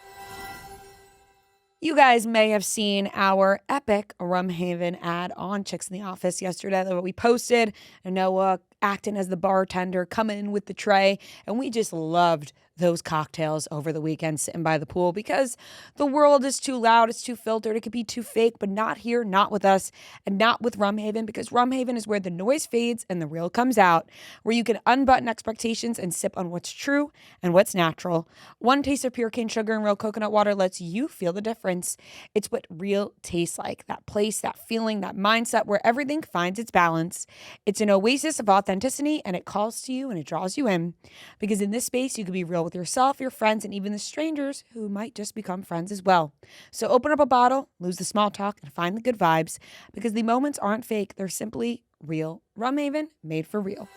You guys may have seen our epic RumHaven ad on Chicks in the Office yesterday that we posted. And Noah acting as the bartender, coming in with the tray. And we just loved those cocktails over the weekend sitting by the pool because the world is too loud, it's too filtered, it could be too fake, but not here, not with us, and not with RumHaven, because RumHaven is where the noise fades and the real comes out, where you can unbutton expectations and sip on what's true and what's natural. One taste of pure cane sugar and real coconut water lets you feel the difference. It's what real tastes like, that place, that feeling, that mindset where everything finds its balance. It's an oasis of authenticity, and it calls to you and it draws you in, because in this space you can be real with yourself, your friends, and even the strangers who might just become friends as well. So open up a bottle, lose the small talk, and find the good vibes, because the moments aren't fake, they're simply real. RumHaven, made for real.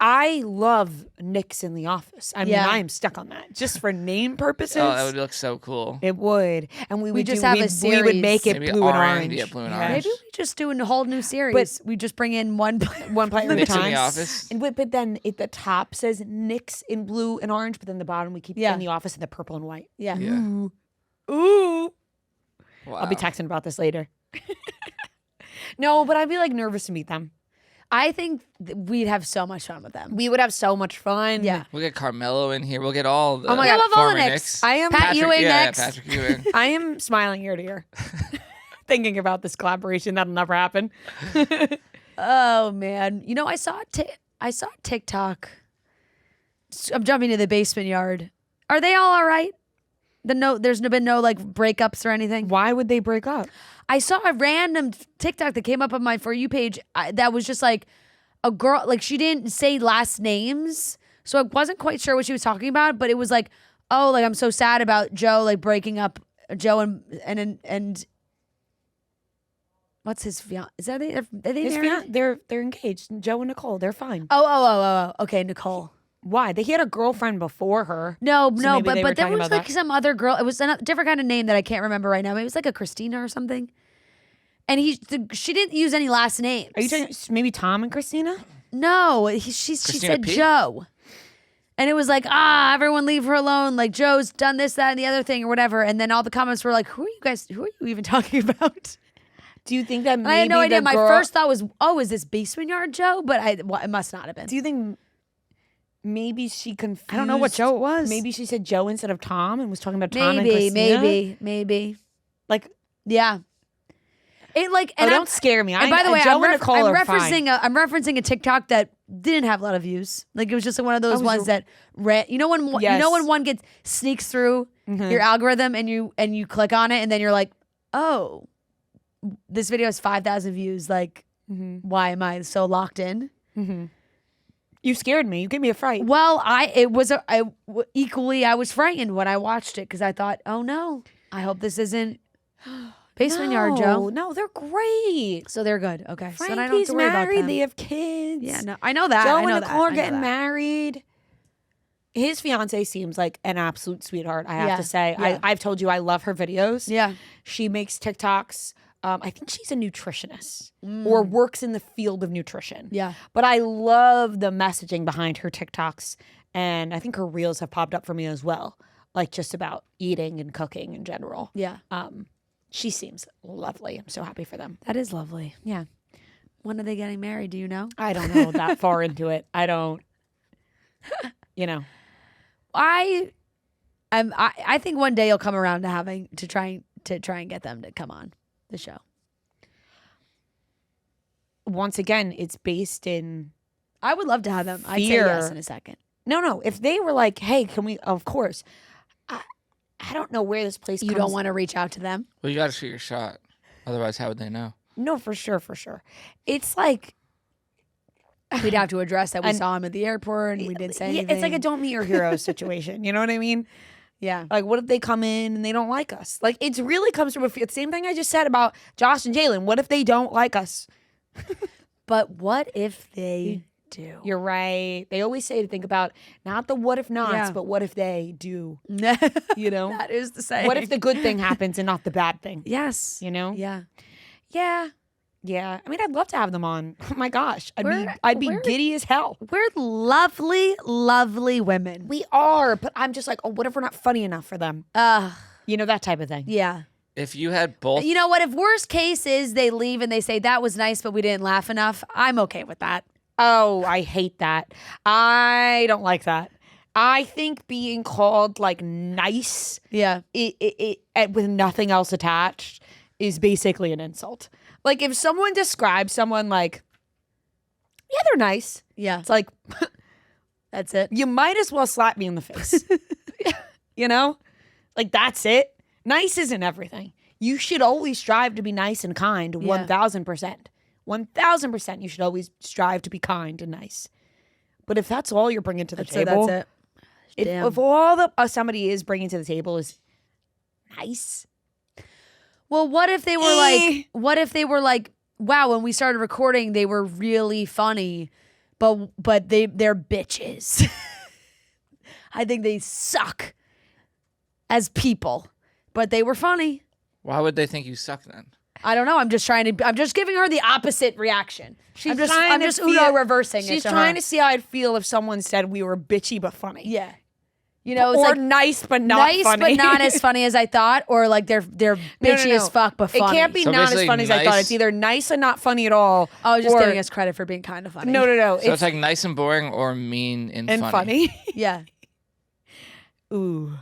I love Nick's in The Office. I mean, I am stuck on that. Just for name purposes. Oh, that would look so cool. It would. And we would just do, have a we series. would make it Maybe blue and orange. Yeah, blue and orange. Maybe we just do a whole new series. But we just bring in one player at a Nick's in time. The Office. But then at the top says Nick's in blue and orange, but then the bottom we keep in The Office in the purple and white. Yeah. Ooh. Wow. I'll be texting about this later. No, but I'd be like nervous to meet them. I think we'd have so much fun with them. We would have so much fun. Yeah. We'll get Carmelo in here. We'll get all the Oh my God. We'll have all the former Knicks. I am Pat Patrick, Ewing yeah, next. Patrick Ewing. I am smiling ear to ear. Thinking about this collaboration. That'll never happen. Oh man, you know I saw TikTok. I'm jumping to the basement yard. Are they all right? There's been no like breakups or anything. Why would they break up? I saw a random TikTok that came up on my For You page that was just like a girl, like she didn't say last names, so I wasn't quite sure what she was talking about. But it was like, oh, like I'm so sad about Joe, like breaking up Joe and what's his fiance? Is that are they married? They're engaged. Joe and Nicole. They're fine. Oh. Okay, Nicole. Why? He had a girlfriend before her. No, So no, maybe they were but there talking was about like that. some other girl. It was a different kind of name that I can't remember right now. Maybe it was like a Christina or something. And she didn't use any last names. Are you talking maybe Tom and Christina? No, she Christina said P? Joe. And it was like, everyone leave her alone. Like Joe's done this, that, and the other thing or whatever. And then all the comments were like, who are you even talking about? Do you think that maybe I had no idea. the My girl- first thought was, is this Basement Yard Joe? But it must not have been. Do you think maybe she confused? I don't know what Joe it was. Maybe she said Joe instead of Tom and was talking about Tom and Christina. Maybe. Like, Yeah. It like, and don't scare me. And by the way, Joe and Nicole are fine. I'm referencing a TikTok that didn't have a lot of views. Like it was just like one of those ones that you know when one sneaks through your algorithm and you click on it and then you're like, oh, this video has 5,000 views. Like, why am I so locked in? You scared me. You gave me a fright. Well, I was frightened when I watched it because I thought, oh no, I hope this isn't Basement Yard Joe. No, they're great. So they're good. Okay. So then I don't have Frankie's to worry about married. them. They have kids. Yeah, no, I know that. Joe I know and that. Nicole I are know getting that. married. His fiance seems like an absolute sweetheart, I have Yeah. to say. Yeah. I've told you I love her videos. Yeah. She makes TikToks. I think she's a nutritionist or works in the field of nutrition. Yeah. But I love the messaging behind her TikToks. And I think her reels have popped up for me as well. Like just about eating and cooking in general. Yeah. She seems lovely. I'm so happy for them. That is lovely. Yeah. When are they getting married? Do you know? I don't know that far into it. I don't, I think one day you'll come around to having to try and get them to come on the show. Once again, it's based in I would love to have them. I'd say Fear. yes in a second. no. If they were like, hey, can we? Of course. I don't know where this place. You don't want to reach out to them? Well, you got to shoot your shot. Otherwise, how would they know? No, for sure. It's like We'd have to address that we saw him at the airport and we didn't say anything. It's like a don't meet your heroes situation. You know what I mean? Yeah. Like, what if they come in and they don't like us? Like, it really comes from the same thing I just said about Josh and Jalen. What if they don't like us? But what if they do? You're right. They always say to think about not the what if nots, but what if they do. You know? That is the saying. What if the good thing happens and not the bad thing? Yes. You know? Yeah. Yeah. I mean, I'd love to have them on. Oh my gosh. I'd be we're- giddy as hell. We're lovely, lovely women. We are, but I'm just like, oh, what if we're not funny enough for them? You know, that type of thing. Yeah. If you had both, You know what? If worst case is they leave and they say that was nice, but we didn't laugh enough, I'm okay with that. Oh, I hate that. I don't like that. I think being called like nice Yeah. with nothing else attached is basically an insult. Like if someone describes someone like, yeah, they're nice. Yeah. It's like, That's it. you might as well slap me in the face. You know? Like that's it. Nice isn't everything. You should always strive to be nice and kind, 1,000%. 1,000% you should always strive to be kind and nice. But if that's all you're bringing to the table, That's it. if all that somebody is bringing to the table is nice, Well, what if they were like, wow, when we started recording, they were really funny, but they're bitches. I think they suck as people, but they were funny. Why would they think you suck then? I don't know. I'm just giving her the opposite reaction. I'm just feel- reversing it. She's to trying her. to see how I'd feel if someone said we were bitchy but funny. Yeah. You know, it's or like nice but not nice funny. but not as funny as I thought, or like they're bitchy as fuck but funny. It can't be So not as basically funny as I thought. nice- It's either nice and not funny at all. I was just or, giving us credit for being kind of funny. No. So it's like nice and boring or mean and funny. Yeah. Ooh.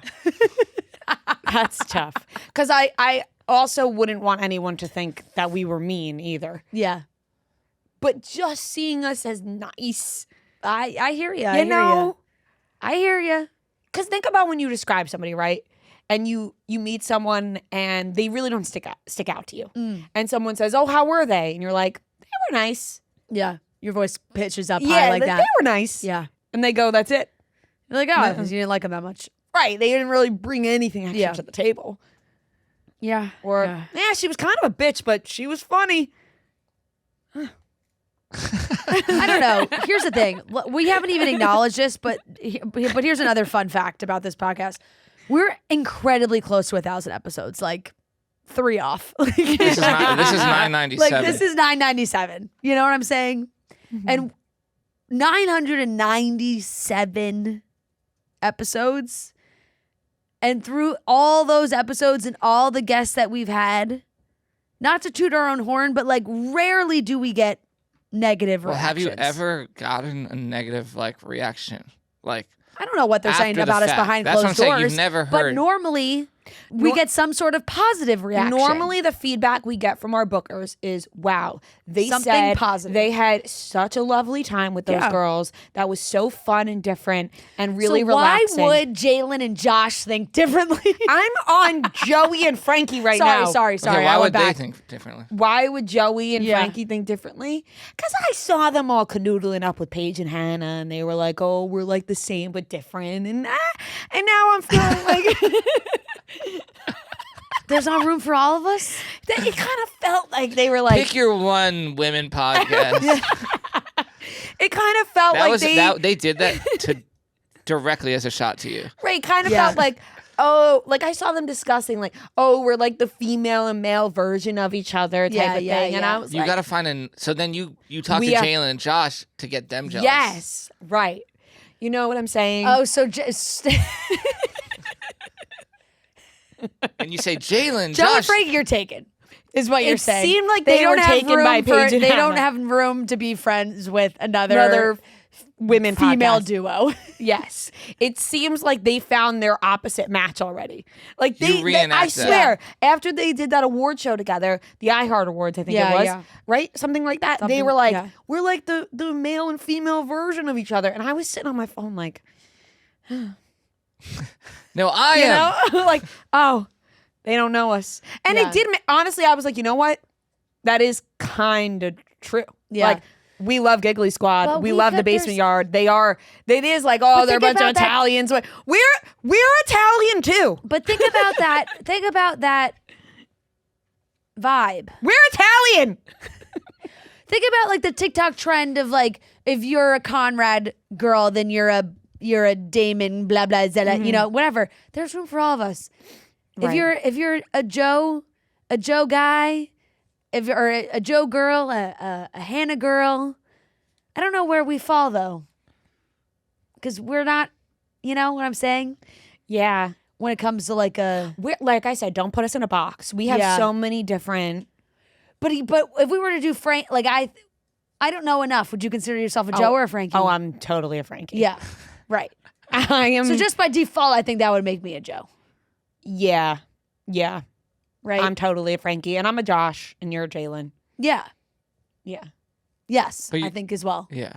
That's tough. Because I also wouldn't want anyone to think that we were mean either. Yeah. But just seeing us as nice. I hear you. I hear you. Because think about when you describe somebody, right? And you meet someone and they really don't stick out to you. And someone says, "Oh, how were they?" And you're like, "They were nice." Yeah. Your voice pitches up high like that. They were nice. Yeah. And they go, "That's it." You're like, oh, because you didn't like them that much. Right. They didn't really bring anything extra to the table. Yeah. Or, yeah, she was kind of a bitch, but she was funny. I don't know. Here's the thing. We haven't even acknowledged this, but here's another fun fact about this podcast. We're incredibly close to 1,000 episodes, like 3 off. This is 997. Like this is 997. You know what I'm saying? Mm-hmm. And 997 episodes. And through all those episodes and all the guests that we've had, not to toot our own horn, but like rarely do we get negative reactions. Have you ever gotten a negative reaction? Like, I don't know what they're saying after the about us fact. behind That's closed what I'm saying. doors. You've never But heard. normally we get some sort of positive reaction. Normally, the feedback we get from our bookers is, wow, they Something said positive. they had such a lovely time with those girls. That was so fun and different and really relaxing. Why would Jalen and Josh think differently? I'm on Joey and Frankie right now. Sorry. Okay, why I would went they back. think differently? Why would Joey and Frankie think differently? Because I saw them all canoodling up with Paige and Hannah, and they were like, "Oh, we're like the same but different," and now I'm feeling like There's not room for all of us? it kind of felt like they were like Pick your one women podcast. it kind of felt They did that directly as a shot to you. Right, kind of felt like, oh, like I saw them discussing like, oh, we're like the female and male version of each other type of thing. And I was You like, gotta find so then you talk to Jalen and Josh to get them jealous. yes, right. You know what I'm saying? Oh, so And you say, Jalen, Joe and Josh. Frankie, you're taken, is what you're saying. It seemed like they were don't have taken room by Paige and They don't Hannah. have room to be friends with another women female podcast. duo. Yes, it seems like they found their opposite match already. Like You I reenact swear, after they did that award show together, the iHeart Awards, I think it was, Yeah. right? Something like that. They were like, we're like the male and female version of each other. And I was sitting on my phone like, No, I am. like, oh, they don't know us. And it did, honestly, I was like, you know what? That is kind of true. Yeah. Like, we love Giggly Squad. But we love the Basement Yard. It is like, oh, they're a bunch of Italians. But we're Italian too. But think about that. Think about that vibe. We're Italian. Think about like the TikTok trend of like, if you're a Conrad girl, then you're a Damon, blah blah, zella, you know, whatever. There's room for all of us. Right. If you're a Joe guy, if you're a Joe girl, a Hannah girl, I don't know where we fall though, because we're not. You know what I'm saying? Yeah. When it comes to like like I said, don't put us in a box. We have so many different. But if we were to do Frank, like I don't know enough. Would you consider yourself a Joe or a Frankie? Oh, I'm totally a Frankie. Yeah. Right. I am. So just by default, I think that would make me a Joe. Yeah. Right. I'm totally a Frankie, and I'm a Josh, and you're a Jalen. Yeah. Yes, I think as well. Yeah.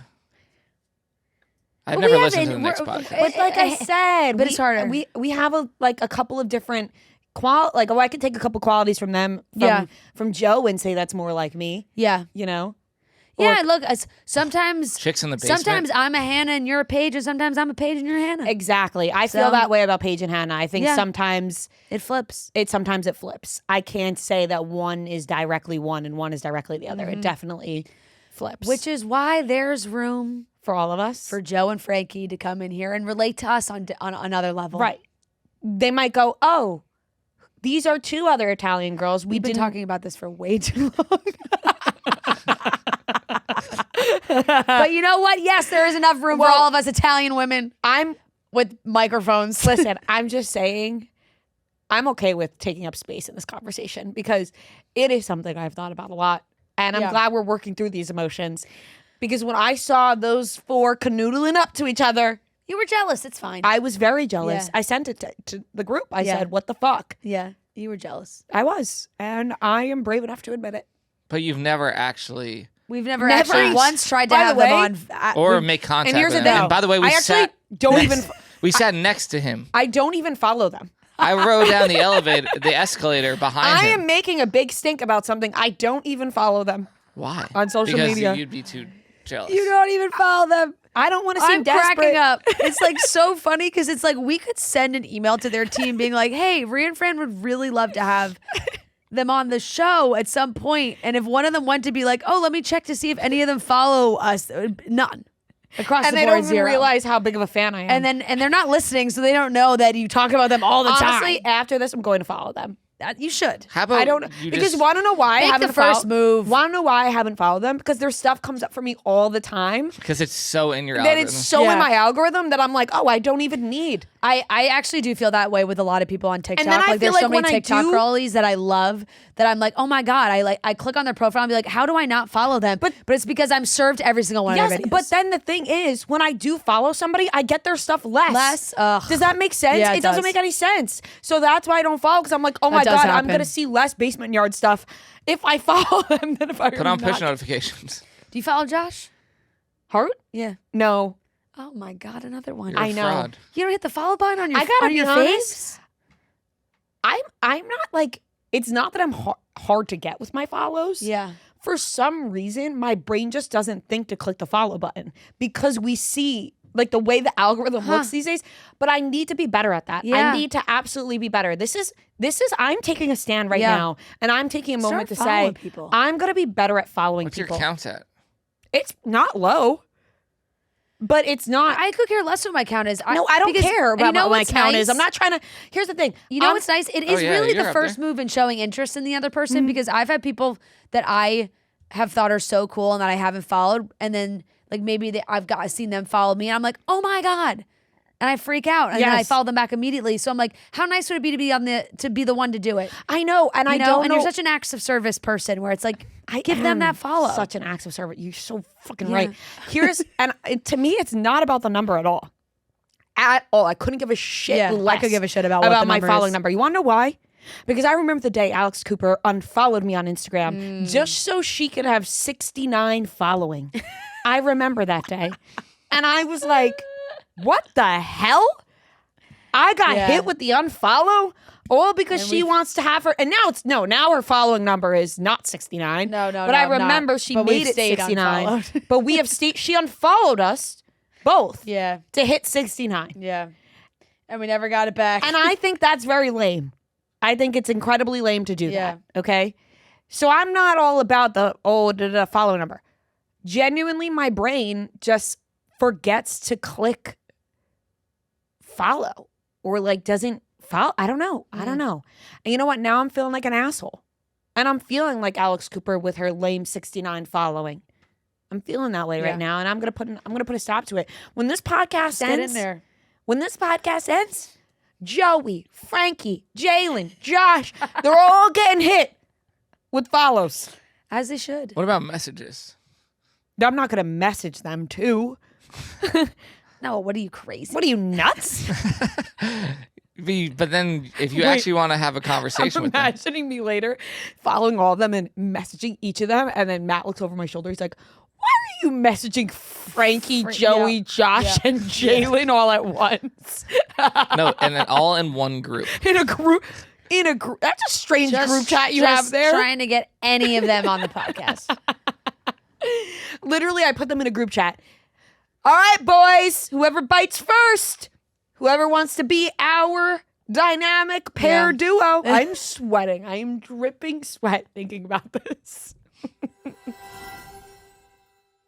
I've But never we listened to the haven't- next we're- podcast. But like I said, but it's harder. We have a couple of different I could take a couple qualities from them from Joe and say that's more like me. Yeah. You know? Yeah, look, sometimes Chicks in the basement. Sometimes I'm a Hannah and you're a Paige, and sometimes I'm a Paige and you're a Hannah. Exactly. I feel that way about Paige and Hannah. I think sometimes it flips. Sometimes it flips. I can't say that one is directly one and one is directly the other. It definitely flips. Which is why there's room for all of us. For Joe and Frankie to come in here and relate to us on another level. Right. They might go, oh, these are 2 other Italian girls. We've been talking about this for way too long. But you know what? Yes, there is enough room for all of us Italian women. I'm with microphones. Listen, I'm just saying, I'm okay with taking up space in this conversation because it is something I've thought about a lot. And I'm glad we're working through these emotions. Because when I saw those 4 canoodling up to each other, you were jealous. It's fine. I was very jealous. Yeah. I sent it to the group. I said, what the fuck? Yeah, you were jealous. I was. And I am brave enough to admit it. But you've never actually... We've never actually once tried to have them on. Or make contact and here's with the them. thing. And by the way, we sat next to him. I don't even follow them. I rode down the escalator behind him. I am making a big stink about something. I don't even follow them. Why? On social media. Because you'd be too jealous. You don't even follow them. I don't want to seem desperate. Cracking up. It's like so funny because it's like we could send an email to their team being like, hey, Rhea and Fran would really love to have them on the show at some point. And if one of them went to be like, oh, let me check to see if any of them follow us. None. Across and the board, they don't even 0. realize how big of a fan I am. And they're not listening, so they don't know that you talk about them all the time. Honestly, after this, I'm going to follow them. You should. How about I don't because want to know why I haven't the first move. Want to know why I haven't followed them? Because their stuff comes up for me all the time. Because it's so in your that algorithm. it's so in my algorithm that I'm like, oh, I don't even need. I actually do feel that way with a lot of people on TikTok. And then I like feel there's so like many when TikTok I do- girlies that I love that I'm like, oh my God. I click on their profile and be like, how do I not follow them? But it's because I'm served every single one of their videos. But then the thing is, when I do follow somebody, I get their stuff less. Does that make sense? Yeah, it doesn't make any sense. So that's why I don't follow because I'm like, oh my God, I'm gonna see less basement yard stuff if I follow them than if I put on push notifications. Do you follow Josh Hart? Yeah. No. Oh my God, another one. You're a fraud. You don't hit the follow button on your I gotta on be your honest, face. I'm not like, it's not that I'm hard to get with my follows. Yeah. For some reason, my brain just doesn't think to click the follow button because we see like the way the algorithm looks these days. But I need to be better at that. Yeah. I need to absolutely be better. This is I'm taking a stand right now, and I'm taking a moment to say people. I'm gonna be better at following What's people. your count at? It's not low. But it's not. I could care less what my count is. No, I don't care about what my count is. I'm not trying to. Here's the thing. You know what's nice? It is really the you're first move in showing interest in the other person because I've had people that I have thought are so cool and that I haven't followed, and then like maybe I've seen them follow me, and I'm like, oh my God. And I freak out, and then I follow them back immediately. So I'm like, how nice would it be to be the one to do it? I know, and I don't know. And you're such an acts of service person, where it's like, give them that follow. Such an acts of service. You're so fucking right. To me, it's not about the number at all. At all, I couldn't give a shit. I could give a shit about what the my number following is. number. You want to know why? Because I remember the day Alex Cooper unfollowed me on Instagram just so she could have 69 following. I remember that day, and I was like, "What the hell?" I got hit with the unfollow all because she wants to have her. And now now her following number is not 69. No, But I remember she made it 69. But we have she unfollowed us both. Yeah. To hit 69. Yeah. And we never got it back. And I think that's very lame. I think it's incredibly lame to do that. Okay. So I'm not all about the follow number. Genuinely, my brain just forgets to click follow or like doesn't follow. I don't know. I don't know. And you know what? Now I'm feeling like an asshole. And I'm feeling like Alex Cooper with her lame 69 following. I'm feeling that way right now. And I'm gonna put a stop to it. When this podcast ends, get in there. When this podcast ends, Joey, Frankie, Jalen, Josh, they're all getting hit with follows. As they should. What about messages? I'm not going to message them too. No, what are you, crazy? What are you, nuts? But then if you actually want to have a conversation with them. Imagining me later following all of them and messaging each of them. And then Matt looks over my shoulder. He's like, why are you messaging Frankie, Joey, Josh, and Jalen all at once? No, and then all in one group. In a group. That's a strange group chat you have there. Trying to get any of them on the podcast. Literally, I put them in a group chat. All right, boys, whoever bites first, whoever wants to be our dynamic pair duo. I'm sweating. I am dripping sweat thinking about this.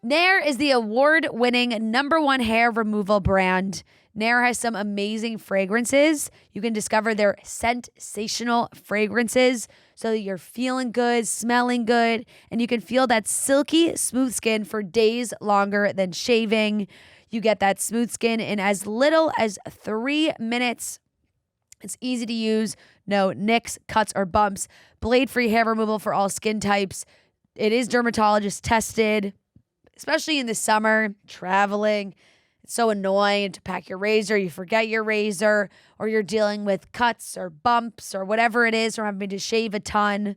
Nair is the award-winning #1 hair removal brand. Nair has some amazing fragrances. You can discover their sensational fragrances so that you're feeling good, smelling good, and you can feel that silky, smooth skin for days longer than shaving. You get that smooth skin in as little as 3 minutes. It's easy to use, no nicks, cuts, or bumps. Blade-free hair removal for all skin types. It is dermatologist tested, especially in the summer, traveling. It's so annoying to pack your razor, you forget your razor, or you're dealing with cuts or bumps or whatever it is, or having to shave a ton.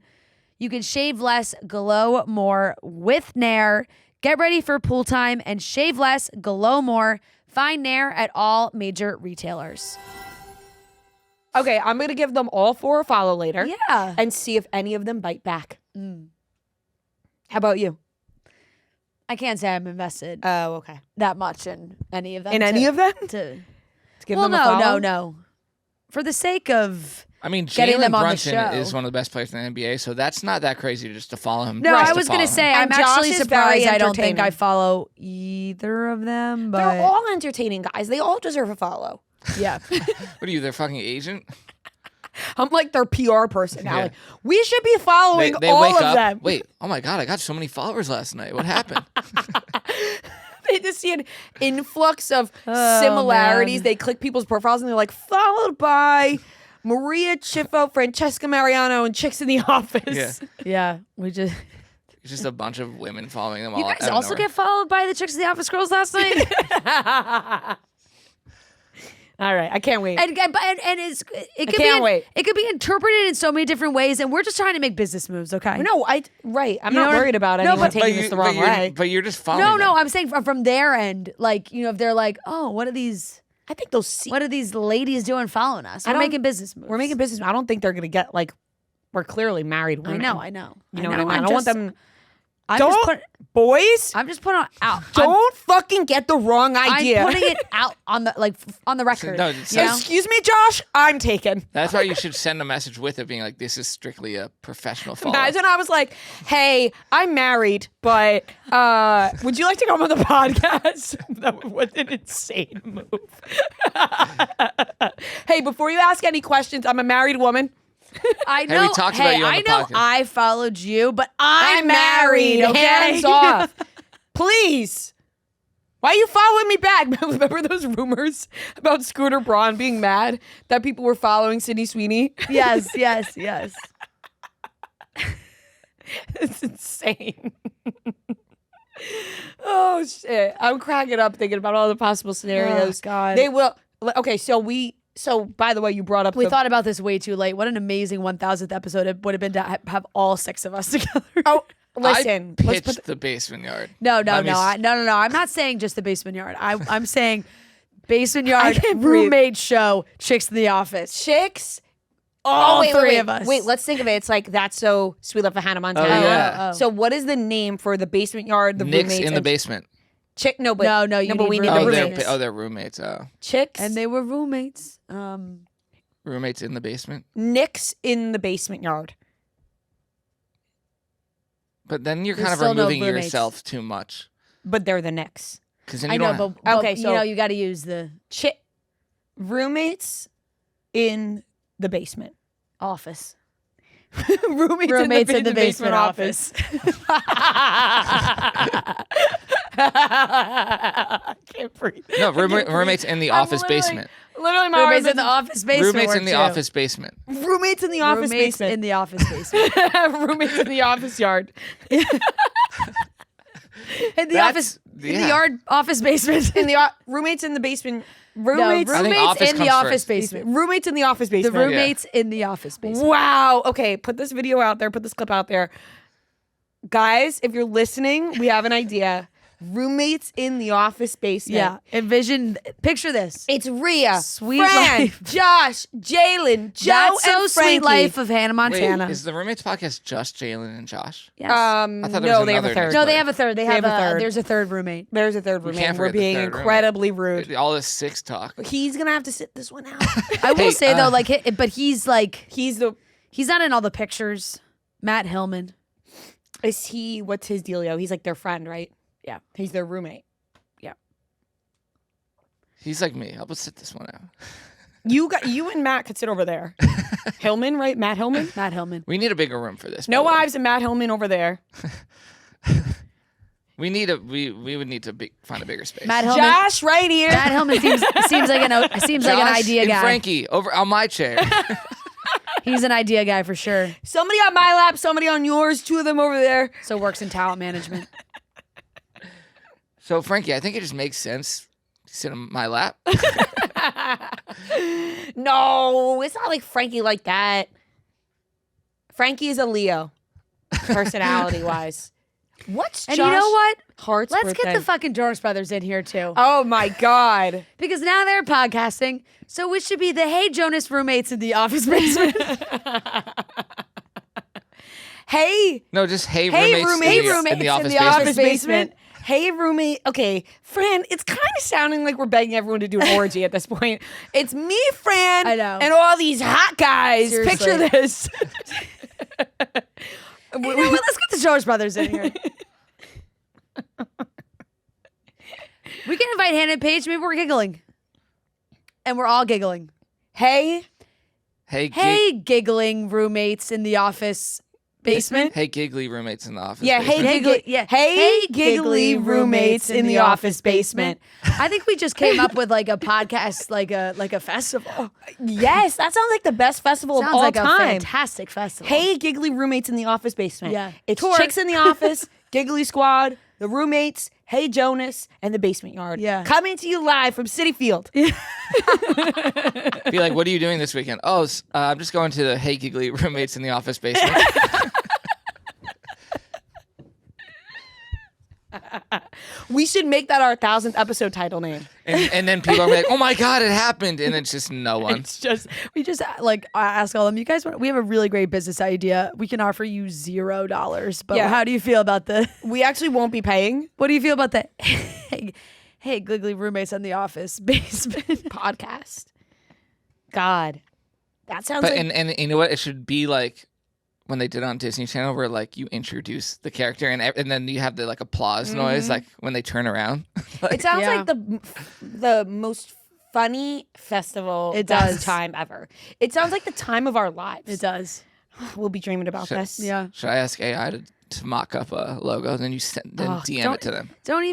You can shave less, glow more with Nair. Get ready for pool time and shave less, glow more. Find Nair at all major retailers. Okay, I'm going to give them all 4 a follow later. Yeah. And see if any of them bite back. How about you? I can't say I'm invested Oh, okay. that much in any of them. In any of them? To Give well, them a follow? no. For the sake of I mean, getting Jalen them on the Brunson show. is one of the best players in the NBA, so that's not that crazy just to follow him. No, just I to was going follow to him. say, And I'm Josh actually is surprised very I don't think I entertaining. follow either of them. But They're all entertaining guys. They all deserve a follow. yeah. What are you, their fucking agent? I'm like their PR person now. Yeah. Like, we should be following They all wake of up. them. Wait, oh my God, I got so many followers last night. What happened? They just see an influx of similarities. man. They click people's profiles and they're like, followed by Maria Chiffo, Francesca Mariano, and Chicks in the Office. Yeah. Yeah. We just. It's just a bunch of women following them all. You guys out of also nowhere. get followed by the Chicks in the Office girls last night? All right, I can't wait. and it's, it could can't wait. It could be interpreted in so many different ways, and we're just trying to make business moves, okay? No, right. I'm You not know what- worried about No, anyone but- taking this the wrong way. But you're just following No, them. I'm saying from their end, like, if they're like, oh, what are these I think they'll see. what are these ladies doing following us? We're don't- making business moves. We're making business. I don't think they're gonna get like. We're clearly married I women. know. You know what I mean? I don't want them. I'm Don't, boys. I'm just putting it out. Don't fucking get the wrong idea. I'm putting it out on the record. No, you so- know? Excuse me, Josh. I'm taken. That's why you should send a message with it being like, this is strictly a professional follow. Imagine I was like, "Hey, I'm married, but would you like to come on the podcast?" That was an insane move. Hey, before you ask any questions, I'm a married woman. I know. we talked about you on I the know podcast. I followed you, but I'm married. Okay, Hands off, please. Why are you following me back? Remember those rumors about Scooter Braun being mad that people were following Sydney Sweeney? yes. It's insane. Oh shit! I'm cracking up thinking about all the possible scenarios. Oh, God. They will. Okay, so by the way, you brought up We the, thought about this way too late. What an amazing 1000th episode it would have been to have all 6 of us together. Oh, listen. I Let's pitched put the basement yard. No. Let me No. I'm not saying just the basement yard. I'm saying basement yard, can't breathe. roommate show, Chicks in the Office. chicks. All wait, three wait, of us. Wait, let's think of it. It's like That's So Sweet Love for Hannah Montana. yeah. Oh. So what is the name for the basement yard? The Nick's roommates in the and- basement. Chick. No, but No, you but need we need Oh, the roommates. roommates. they're roommates. Chicks And they were roommates. Roommates in the basement. Nick's in the basement yard. But then you're There's kind of still no removing roommates. yourself too much. But they're the Knicks. Because then I you know, don't but Okay, you so- know, you got to use the Roommates in the basement. office. Roommates in the basement office. I can't breathe. No, roommates in the office basement. Literally, my Roommates arms in the office basement. Roommates in work the too. office basement. Roommates in the office Roommates basement. in the office basement. Roommates in the office yard. In the That's- office. In the yeah. yard office basement. In the roommates in the basement. No, Roommates. I think roommates office in the comes office first. basement. Roommates in the office The basement. roommates in the office basement. Wow. Okay, put this video out there. Put this clip out there. Guys, if you're listening, we have an idea. Roommates in the office basement. Yeah. Picture this. It's Rhea, Sweet Fran, life. Josh, Jalen, Joe, That's so and sweet Frankie. life of Hannah Montana. Wait, is the roommates podcast just Jalen and Josh? Yes. I thought there no, was they have a another third. no, they have a third. They have have a third. There's a third roommate. There's a third roommate. can't We're forget the being third roommate. incredibly rude. All this 6 talk. He's gonna have to sit this one out. I will Hey, say though, but he's He's the. he's not in all the pictures. Matt Hillman. Is he? What's his dealio? He's like their friend, right? Yeah. He's their roommate. He's like me. I'll just sit this one out. You and Matt could sit over there. Hillman, right? Matt Hillman? Matt Hillman. We need a bigger room for this. No by the way. wives and Matt Hillman over there. We would need to find a bigger space. Matt Hillman. Josh, right here. Matt Hillman seems like an idea and guy. Frankie over on my chair. He's an idea guy for sure. Somebody on my lap, somebody on yours, 2 of them over there. So works in talent management. So Frankie, I think it just makes sense to sit on my lap. No, it's not like Frankie like that. Frankie is a Leo, personality-wise. What's And Josh you know what? Hart's Let's birthday? get the fucking Jonas Brothers in here too. Oh my God. Because now they're podcasting. So we should be the Hey Jonas roommates in the office basement. Hey, No, just hey roommates in the office basement. basement. Hey roommate. Okay, Fran, it's kind of sounding like we're begging everyone to do an orgy at this point. It's me, Fran, I know. and all these hot guys. Seriously. Picture this. You know what? Let's get the Jonas Brothers in here. We can invite Hannah and Paige. Maybe we're giggling. And we're all giggling. Hey, Hey, giggling roommates in the office basement. Hey, giggly roommates in the office. Yeah, basement. hey, giggly, Yeah. hey, giggly roommates in the office basement. I think we just came up with like a podcast, like a festival. Yes, that sounds like the best festival Sounds of all like a time. fantastic festival. Hey, giggly roommates in the office basement. Yeah. It's Tour. chicks in the office, giggly squad, the roommates, Hey Jonas, and the basement yard. Yeah. Coming to you live from City Field. Be like, what are you doing this weekend? Oh, I'm just going to the Hey Giggly roommates in the office basement. We should make that our 1,000th episode title name. and then people are like, oh my God, it happened. And it's just no one. We just like ask all of them. You guys, we have a really great business idea. We can offer you $0, but Yeah. how do you feel about the? We actually won't be paying What do you feel about the? Hey, giggly roommates in the office basement. podcast. God, that sounds But like and you know what? It should be like when they did on Disney Channel, where like you introduce the character and then you have the like applause noise, like when they turn around. it sounds Yeah. like the most funny festival It best does. time ever. It sounds like the time of our lives. It does. We'll be dreaming about this. Yeah. Should I ask AI to mock up a logo? Then you DM it to them. Don't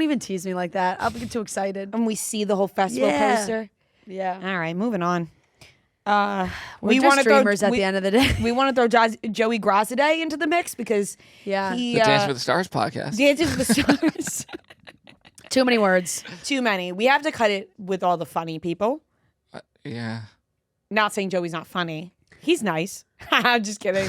even tease me like that. I'll get too excited. And we see the whole festival Yeah. poster. Yeah. All right, moving on. We're we just want to throw dreamers at the end of the day. we want to throw Joey Graziadei into the mix because Yeah. he The Dance with the Stars podcast. Dances with the Stars. Too many words. Too many. We have to cut it with all the funny people. Yeah. Not saying Joey's not funny. He's nice. I'm just kidding.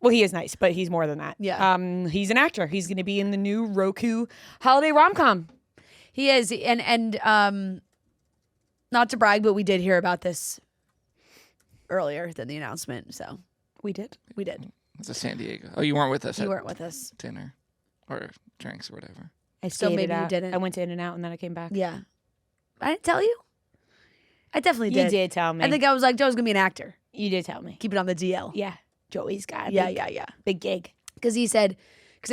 Well, he is nice, but he's more than that. Yeah. He's an actor. He's going to be in the new Roku holiday romcom. He is, and not to brag, but we did hear about this earlier than the announcement. So We did. we did. It's a San Diego. Oh, you weren't with us You at weren't with us. dinner or drinks or whatever. I So stayed maybe it you out. didn't. I went to In-N-Out and then I came back. Yeah. I didn't tell you. I definitely You did. did tell me. I think I was like, Joe's gonna be an actor. you did tell me. Keep it on the DL. Yeah. Joey's got a Yeah, big, yeah. big gig. Because I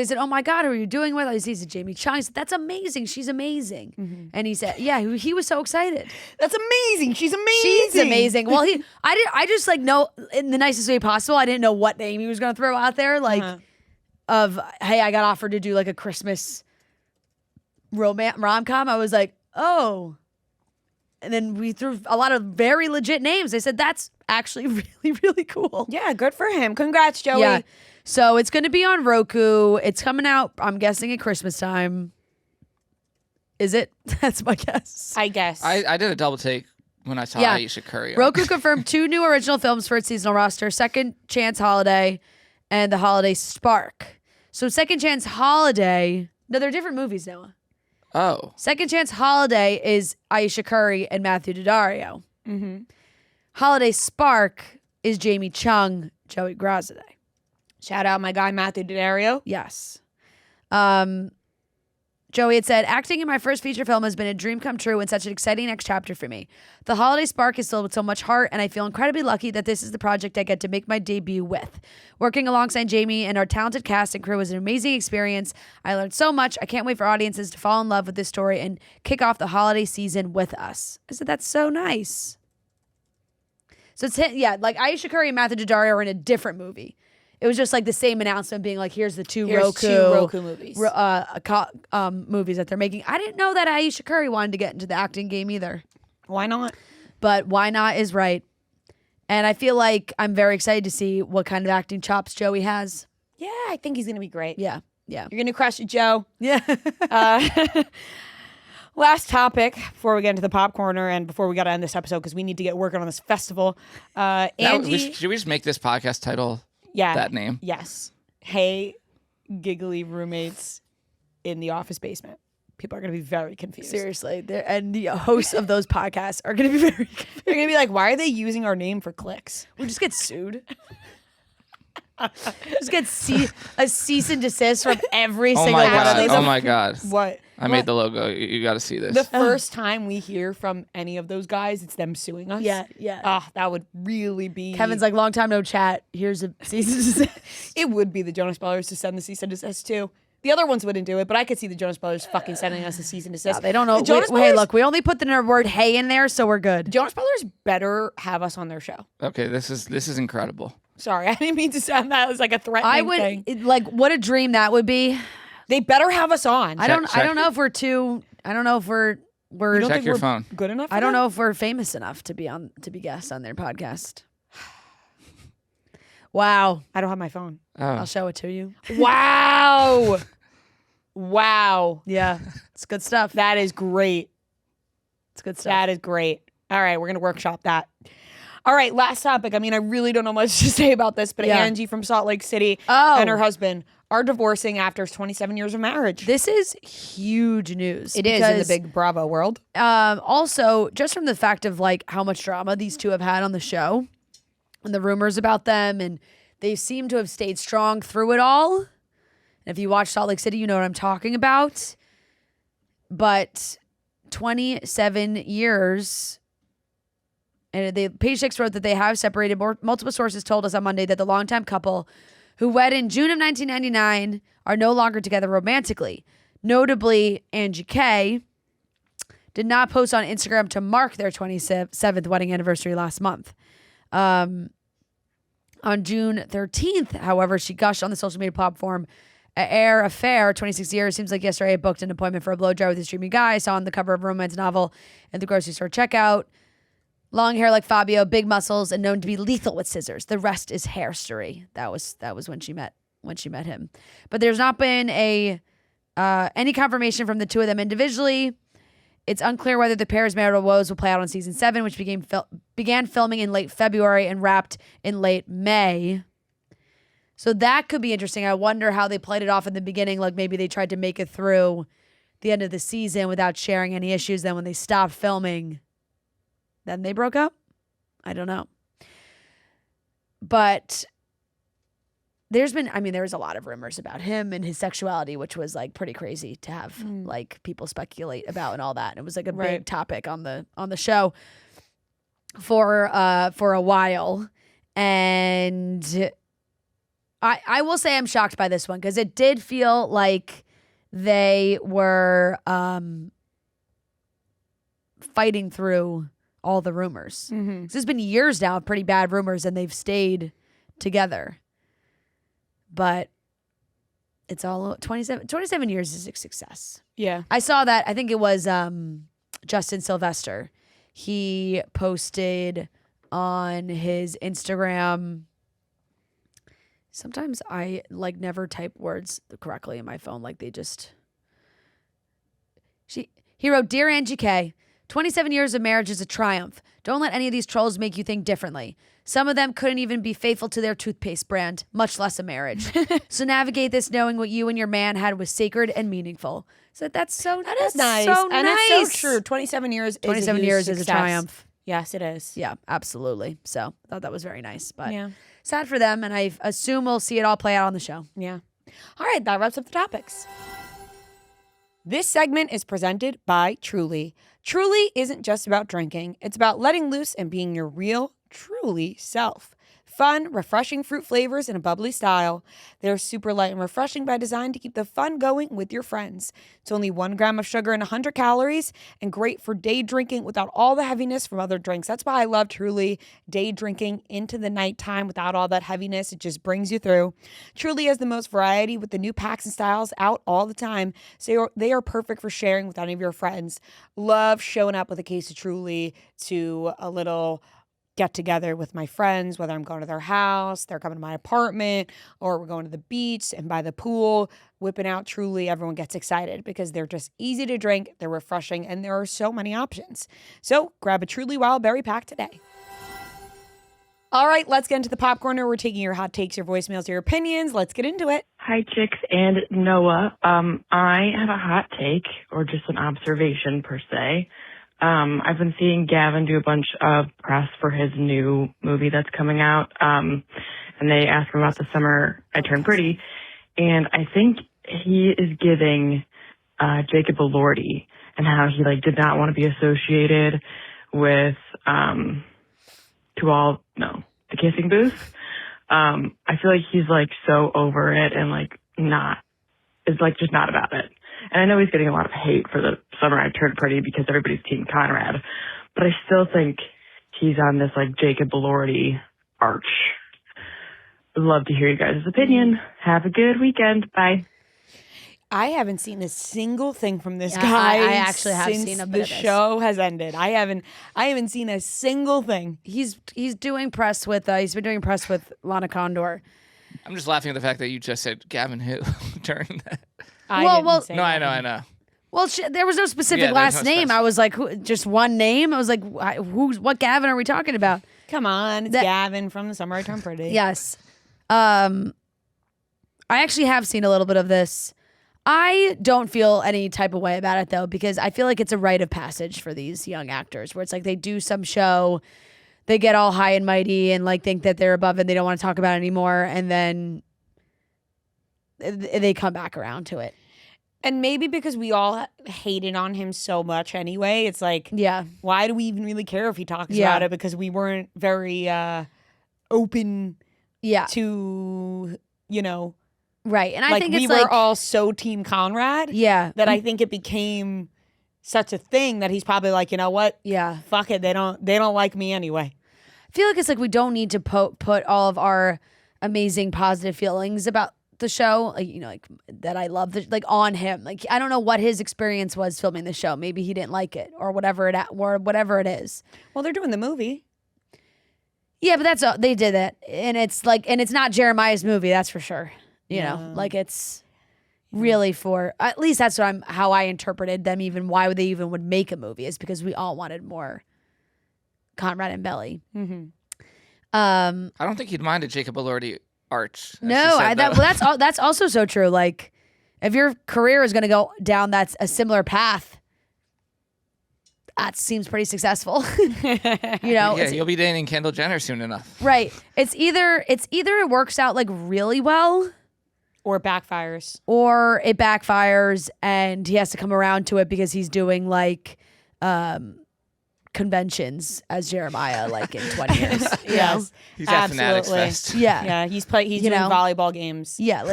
said, oh my God, who are you doing with? He said, Jamie Chung. I said, that's amazing. She's amazing. And he said, yeah, he was so excited. That's amazing. She's amazing. She's amazing. Well, I just like know in the nicest way possible. I didn't know what name he was going to throw out there. Like, hey, I got offered to do like a Christmas rom-com. I was like, oh. And then we threw a lot of very legit names. I said, that's actually really, really cool. Yeah, good for him. Congrats, Joey. Yeah. So it's going to be on Roku. It's coming out, I'm guessing, at Christmas time. Is it? That's my guess. I guess. I did a double take when I saw Yeah. Aisha Curry. Roku confirmed 2 new original films for its seasonal roster, Second Chance Holiday and The Holiday Spark. So Second Chance Holiday, no, they're different movies, Noah. Oh. Second Chance Holiday is Aisha Curry and Matthew Daddario. Holiday Spark is Jamie Chung, Joey Graziadei. Shout out my guy Matthew Daddario. Yes. Joey had said, acting in my first feature film has been a dream come true and such an exciting next chapter for me. The holiday spark is filled with so much heart, and I feel incredibly lucky that this is the project I get to make my debut with. Working alongside Jamie and our talented cast and crew was an amazing experience. I learned so much. I can't wait for audiences to fall in love with this story and kick off the holiday season with us. I said, that's so nice. So it's, like Aisha Curry and Matthew Daddario are in a different movie. It was just like the same announcement being like, here's two Roku movies. Movies that they're making. I didn't know that Aisha Curry wanted to get into the acting game either. Why not? But why not is right. And I feel like I'm very excited to see what kind of acting chops Joey has. Yeah, I think he's going to be great. Yeah. You're going to crush it, Joe. Yeah. Last topic before we get into the popcorner and before we got to end this episode because we need to get working on this festival. Angie. Should we just make this podcast title that name? Yes. Hey, giggly roommates in the office basement. People are going to be very confused. Seriously. And the hosts of those podcasts are going to be very confused. They're going to be like, why are they using our name for clicks? We'll just get sued. Just get a cease and desist from every single one of these. Oh my God. What? I made the logo. You got to see this. The first time we hear from any of those guys, it's them suing us. Yeah. That would really be... Kevin's like, long time no chat. Here's a cease and desist. It would be the Jonas Brothers to send the cease and desist too. The other ones wouldn't do it, but I could see the Jonas Brothers fucking sending us a cease and desist. No, they don't know. Hey, look, we only put the word hey in there, so we're good. Jonas Brothers better have us on their show. Okay, this is incredible. Sorry, I didn't mean to sound that as like a threatening thing. What a dream that would be. They better have us on. I don't know if we're too. I don't know if we're. Check your phone. Good enough. I don't know if we're famous enough to be guests on their podcast. Wow. I don't have my phone. Oh. I'll show it to you. Wow. Wow. Yeah, it's good stuff. That is great. It's good stuff. That is great. All right, we're gonna workshop that. All right, last topic. I mean, I really don't know much to say about this, but Angie from Salt Lake City and her husband are divorcing after 27 years of marriage. This is huge news. It is in the big Bravo world. Also, just from the fact of like how much drama these two have had on the show and the rumors about them, and they seem to have stayed strong through it all. And if you watch Salt Lake City, you know what I'm talking about. But 27 years... And Page Six wrote that they have separated. Multiple sources told us on Monday that the longtime couple who wed in June of 1999 are no longer together romantically. Notably, Angie K did not post on Instagram to mark their 27th wedding anniversary last month. On June 13th, however, she gushed on the social media platform, Air Affair, 26 years. Seems like yesterday I booked an appointment for a blowjob with this dreamy guy I saw on the cover of a romance novel at the grocery store checkout. Long hair like Fabio, big muscles, and known to be lethal with scissors. The rest is hair story. That was when she met him. But there's not been any confirmation from the two of them individually. It's unclear whether the pair's marital woes will play out on season 7, which began filming in late February and wrapped in late May. So that could be interesting. I wonder how they played it off in the beginning. Like maybe they tried to make it through the end of the season without sharing any issues. Then when they stopped filming, then they broke up. I don't know. But there was a lot of rumors about him and his sexuality, which was like pretty crazy to have like people speculate about and all that. And it was like a big topic on the show for a while. And I will say I'm shocked by this one because it did feel like they were fighting through all the rumors. Mm-hmm. This has been years now of pretty bad rumors, and they've stayed together. But it's all 27 years is a success. Yeah. I saw that. I think it was Justin Sylvester. He posted on his Instagram. Sometimes I like never type words correctly in my phone. Like they just. He wrote, "Dear Angie K, 27 years of marriage is a triumph. Don't let any of these trolls make you think differently. Some of them couldn't even be faithful to their toothpaste brand, much less a marriage. So navigate this knowing what you and your man had was sacred and meaningful." So that's so That is nice. So and nice. it's so true. 27 years is a triumph. Yes, it is. Yeah, absolutely. So I thought that was very nice. But yeah. Sad for them, and I assume we'll see it all play out on the show. Yeah. All right, that wraps up the topics. This segment is presented by Truly. Truly isn't just about drinking. It's about letting loose and being your real, truly self. Fun, refreshing fruit flavors in a bubbly style. They're super light and refreshing by design to keep the fun going with your friends. It's only 1 gram of sugar and 100 calories and great for day drinking without all the heaviness from other drinks. That's why I love Truly day drinking into the nighttime without all that heaviness. It just brings you through. Truly has the most variety with the new packs and styles out all the time. So they are perfect for sharing with any of your friends. Love showing up with a case of Truly to a little get together with my friends, whether I'm going to their house, they're coming to my apartment, or we're going to the beach and by the pool, whipping out Truly. Everyone gets excited because they're just easy to drink, they're refreshing, and there are so many options. So grab a Truly Wild Berry pack today. All right, let's get into the popcorn. We're taking your hot takes, your voicemails, your opinions. Let's get into it. Hi, Chicks and Noah. I have a hot take, or just an observation per se. I've been seeing Gavin do a bunch of press for his new movie that's coming out. And they asked him about The Summer I Turned Pretty. And I think he is giving Jacob Elordi and how he did not want to be associated with the kissing booth. I feel like he's so over it and just not about it. And I know he's getting a lot of hate for The Summer I Turned Pretty because everybody's Team Conrad, but I still think he's on this Jacob Elordi arch. Would love to hear you guys' opinion. Have a good weekend. Bye. I haven't seen a single thing from this guy. I actually have since seen a bit the of this. show has ended. I haven't seen a single thing. He's doing press with he's been doing press with Lana Condor. I'm just laughing at the fact that you just said Gavin who during that. I know. Well, there was no specific Yeah, last there's no name. specific. I was like, just one name. I was like, what Gavin are we talking about? Come on, it's Gavin from The Summer I Turned Pretty. Yes. I actually have seen a little bit of this. I don't feel any type of way about it, though, because I feel like it's a rite of passage for these young actors where it's they do some show, they get all high and mighty and think that they're above it, they don't want to talk about it anymore, and then they come back around to it. And maybe because we all hated on him so much anyway, it's yeah, why do we even really care if he talks about it? Because we weren't very open to, right. And I think we it's were all so Team Conrad that I think it became such a thing that he's probably you know what? Yeah. Fuck it. They don't like me anyway. I feel like it's we don't need to put all of our amazing positive feelings about the show, that I love on him. I don't know what his experience was filming the show. Maybe he didn't like it or whatever it is. Well, they're doing the movie. Yeah, but they did it, and it's and it's not Jeremiah's movie, that's for sure. You know, it's really for, at least that's how I interpreted them. Even why they even would make a movie is because we all wanted more Conrad and Belly. Mm-hmm. I don't think he'd mind a Jacob Elordi arch. No, that's also so true. If your career is going to go down a similar path, that seems pretty successful. You'll be dating Kendall Jenner soon enough. Right. It's either it works out really well, or it backfires, and he has to come around to it because he's doing conventions as Jeremiah in 20 years. Yes, he's at Fanatics Fest. Yeah, he's doing volleyball games. Yeah.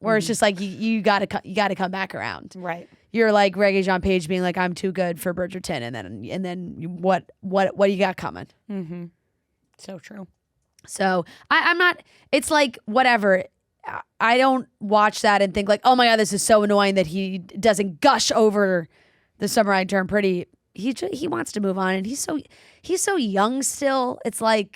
Where it's just you got to come back around. Right. You're Reggae John Page being I'm too good for Bridgerton, and then what do you got coming? Mm-hmm. So true. So I'm not. It's whatever. I don't watch that and think oh my God, this is so annoying that he doesn't gush over The Summer I Turned Pretty. He wants to move on, and he's so young still. It's I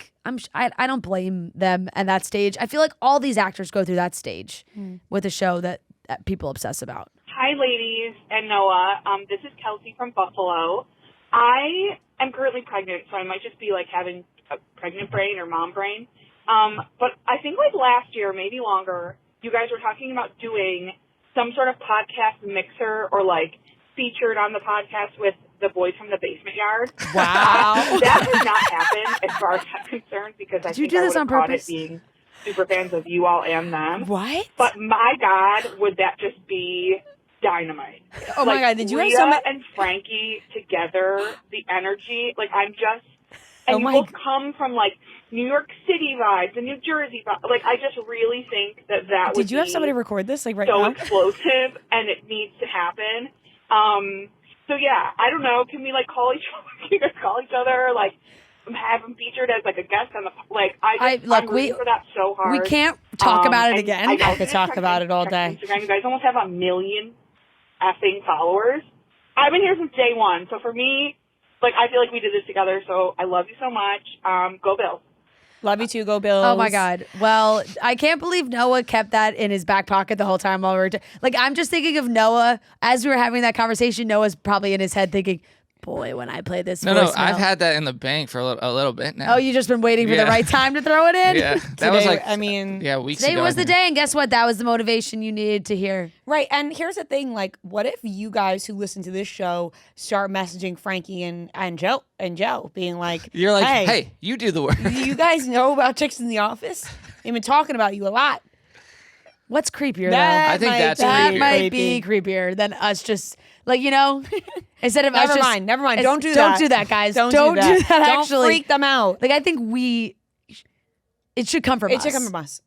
don't blame them at that stage. I feel all these actors go through that stage with a show that people obsess about. Hi, ladies and Noah. This is Kelsey from Buffalo. I am currently pregnant, so I might just be having a pregnant brain or mom brain. But I think last year, maybe longer, you guys were talking about doing some sort of podcast mixer or featured on the podcast with the boys from the basement yard. Wow. That has not happened as far as I'm concerned because I think I would have caught it being super fans of you all and them. What? But my God, would that just be dynamite. Oh my God, did you have Rhea somebody? and Frankie together, the energy, like I'm just, and Oh you my both come from like New York City vibes and New Jersey vibes. Like I just really think that would Did you have be somebody record this like right so now? explosive, and it needs to happen. So yeah, I don't know. Can we like call each other? Like have them featured as like a guest on the like. I'm rooting for that so hard. We can't talk about it again. I could talk about it all day. Instagram, you guys almost have 1 million effing followers. I've been here since day one, so for me, like I feel like we did this together. So I love you so much. Go Bills. Love you too. Go Bills. Oh my God. Well, I can't believe Noah kept that in his back pocket the whole time while we were like, I'm just thinking of Noah as we were having that conversation. Noah's probably in his head thinking, boy, when I play this No, voicemail. I've had that in the bank for a little bit now. Oh, you just been waiting for the right time to throw it in? Yeah, that was like, weeks ago. Today was the day, and guess what? That was the motivation you needed to hear. Right, and here's the thing, like, what if you guys who listen to this show start messaging Frankie and Joe, being like, You're like, hey, you do the work. You guys know about Chicks in the Office? They've been talking about you a lot. What's creepier, That I think that's that creepier. might be creepier than us just, like, you know, instead of us Never just... mind. Don't do that. Don't do that, guys. Don't do that, Don't actually. freak them out. Like, I think it should come from us. It should come from us.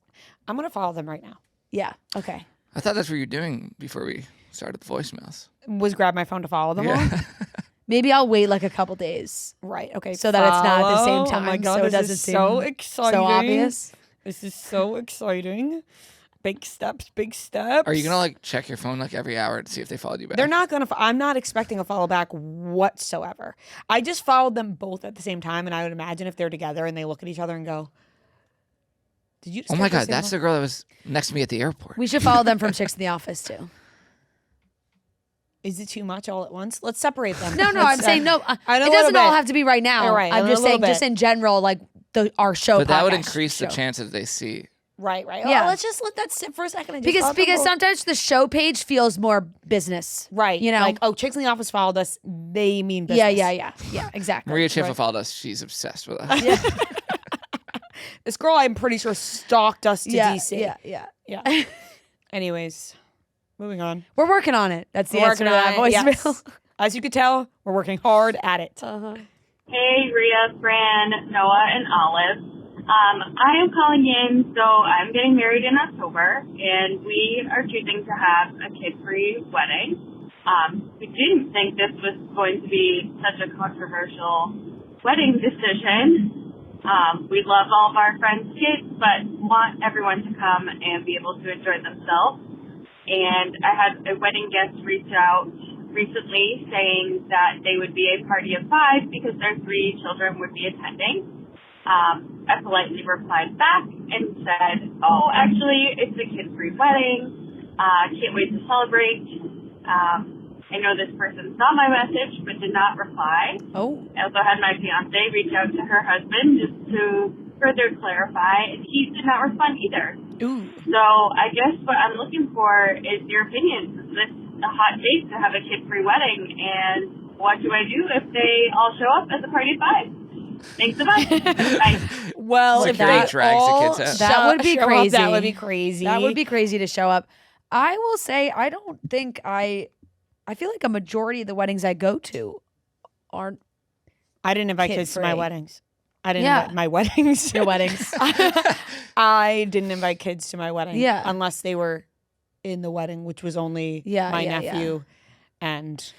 I'm going to follow them right now. Yeah. Okay. I thought that's what you were doing before we started the voicemails. Was grab my phone to follow them all? Yeah. Maybe I'll wait like a couple days. Right, okay. So that it's not at the same Follow. time. Oh my God, so it this doesn't is seem so exciting. so obvious. This is so exciting. Big steps, big steps. Are you gonna like check your phone like every hour to see if they followed you back? They're not gonna. I'm not expecting a follow back whatsoever. I just followed them both at the same time, and I would imagine if they're together and they look at each other and go, "Did you?" Just Oh get my the God, same that's one?" the girl that was next to me at the airport. We should follow them from Chicks in the Office too. Is it too much all at once? Let's separate them. No, I'm saying no. It doesn't all have to be right now. All right, I'm a just saying, little just bit. in general, like our show. But that would podcast increase the show. chances they see. Right. Yeah. Oh, let's just let that sit for a second. And just follow them Because both. sometimes the show page feels more business. Right. You know, like, oh, Chicks in the Office followed us. They mean business. yeah, exactly. Maria Chiffa Right. followed us. She's obsessed with us. This girl, I'm pretty sure, stalked us to DC. Yeah. Anyways, moving on. We're working on it. That's the We're answer to working that on it, voicemail. yes. As you could tell, we're working hard at it. Hey, Rhea, Fran, Noah, and Olive. I am calling in, so I'm getting married in October, and we are choosing to have a kid-free wedding. We didn't think this was going to be such a controversial wedding decision. We love all of our friends' kids, but want everyone to come and be able to enjoy themselves. And I had a wedding guest reach out recently saying that they would be a party of 5 because their 3 children would be attending. I politely replied back and said, oh, actually, it's a kid-free wedding. Can't wait to celebrate. I know this person saw my message but did not reply. Oh. I also had my fiance reach out to her husband just to further clarify, and he did not respond either. Ooh. So I guess what I'm looking for is your opinion. Is this a hot take to have a kid-free wedding? And what do I do if they all show up at the party of 5? Thanks so much. Bye. Well, if Security they drags the all kids out. That would be show up, crazy. That would be crazy. That would be crazy to show up. I will say, I don't think I feel like a majority of the weddings I go to aren't I didn't invite kids to my kid-free. weddings. I didn't invite my weddings. your weddings. I didn't invite kids to my wedding. Yeah. Unless they were in the wedding, which was only Yeah, my yeah, nephew and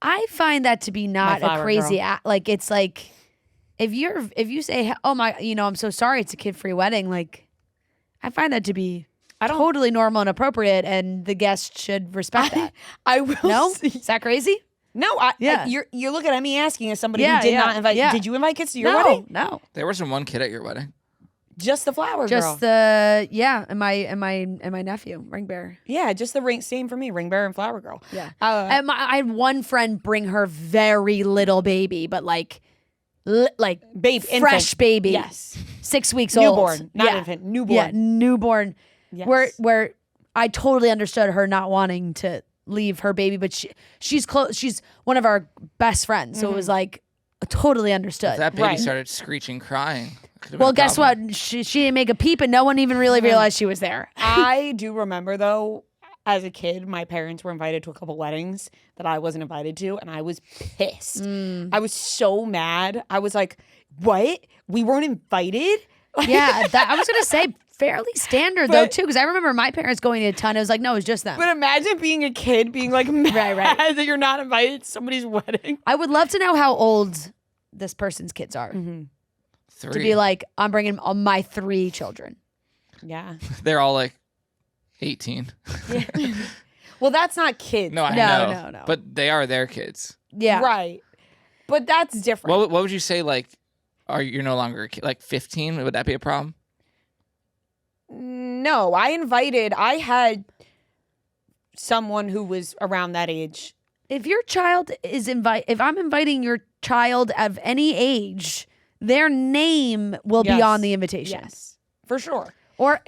I find that to be not a flower crazy girl. like it's like if you say, oh my, I'm so sorry, it's a kid-free wedding, like I find that to be totally normal and appropriate, and the guest should respect that. I will No? see. Is that crazy? No, Yeah. you're looking at me asking as somebody Yeah, who did yeah, not invite. yeah. Did you invite kids to your wedding? No. There wasn't one kid at your wedding. Just the flower girl. Just the and my nephew, ring bearer. Yeah, just the ring. Same for me, ring bearer and flower girl. Yeah. Uh, I had one friend bring her very little baby, but like babe, fresh infant. baby. Yes. 6 weeks Newborn, old. not infant, newborn. Yeah, newborn. Yes. Where I totally understood her not wanting to leave her baby, but she's close. She's one of our best friends, so it was like totally understood. If that baby Right. started screeching, crying. could've been Well, a guess problem. what? She didn't make a peep, and no one even really realized she was there. I do remember though, as a kid, my parents were invited to a couple weddings that I wasn't invited to, and I was pissed. I was so mad. I was like, what? We weren't invited? Yeah, I was going to say fairly standard though too, because I remember my parents going to a ton. It was like, no, it was just them. But imagine being a kid being like mad Right. that you're not invited to somebody's wedding. I would love to know how old this person's kids are. 3. To be like, I'm bringing all my 3 children. Yeah. They're all like 18. Well, that's not kids. No, I know. No. But they are their kids. Yeah. Right. But that's different. What would you say, like, you're no longer a kid? Like 15? Would that be a problem? No, I had someone who was around that age. If your child is if I'm inviting your child of any age, their name will be on the invitation. Yes, for sure. Or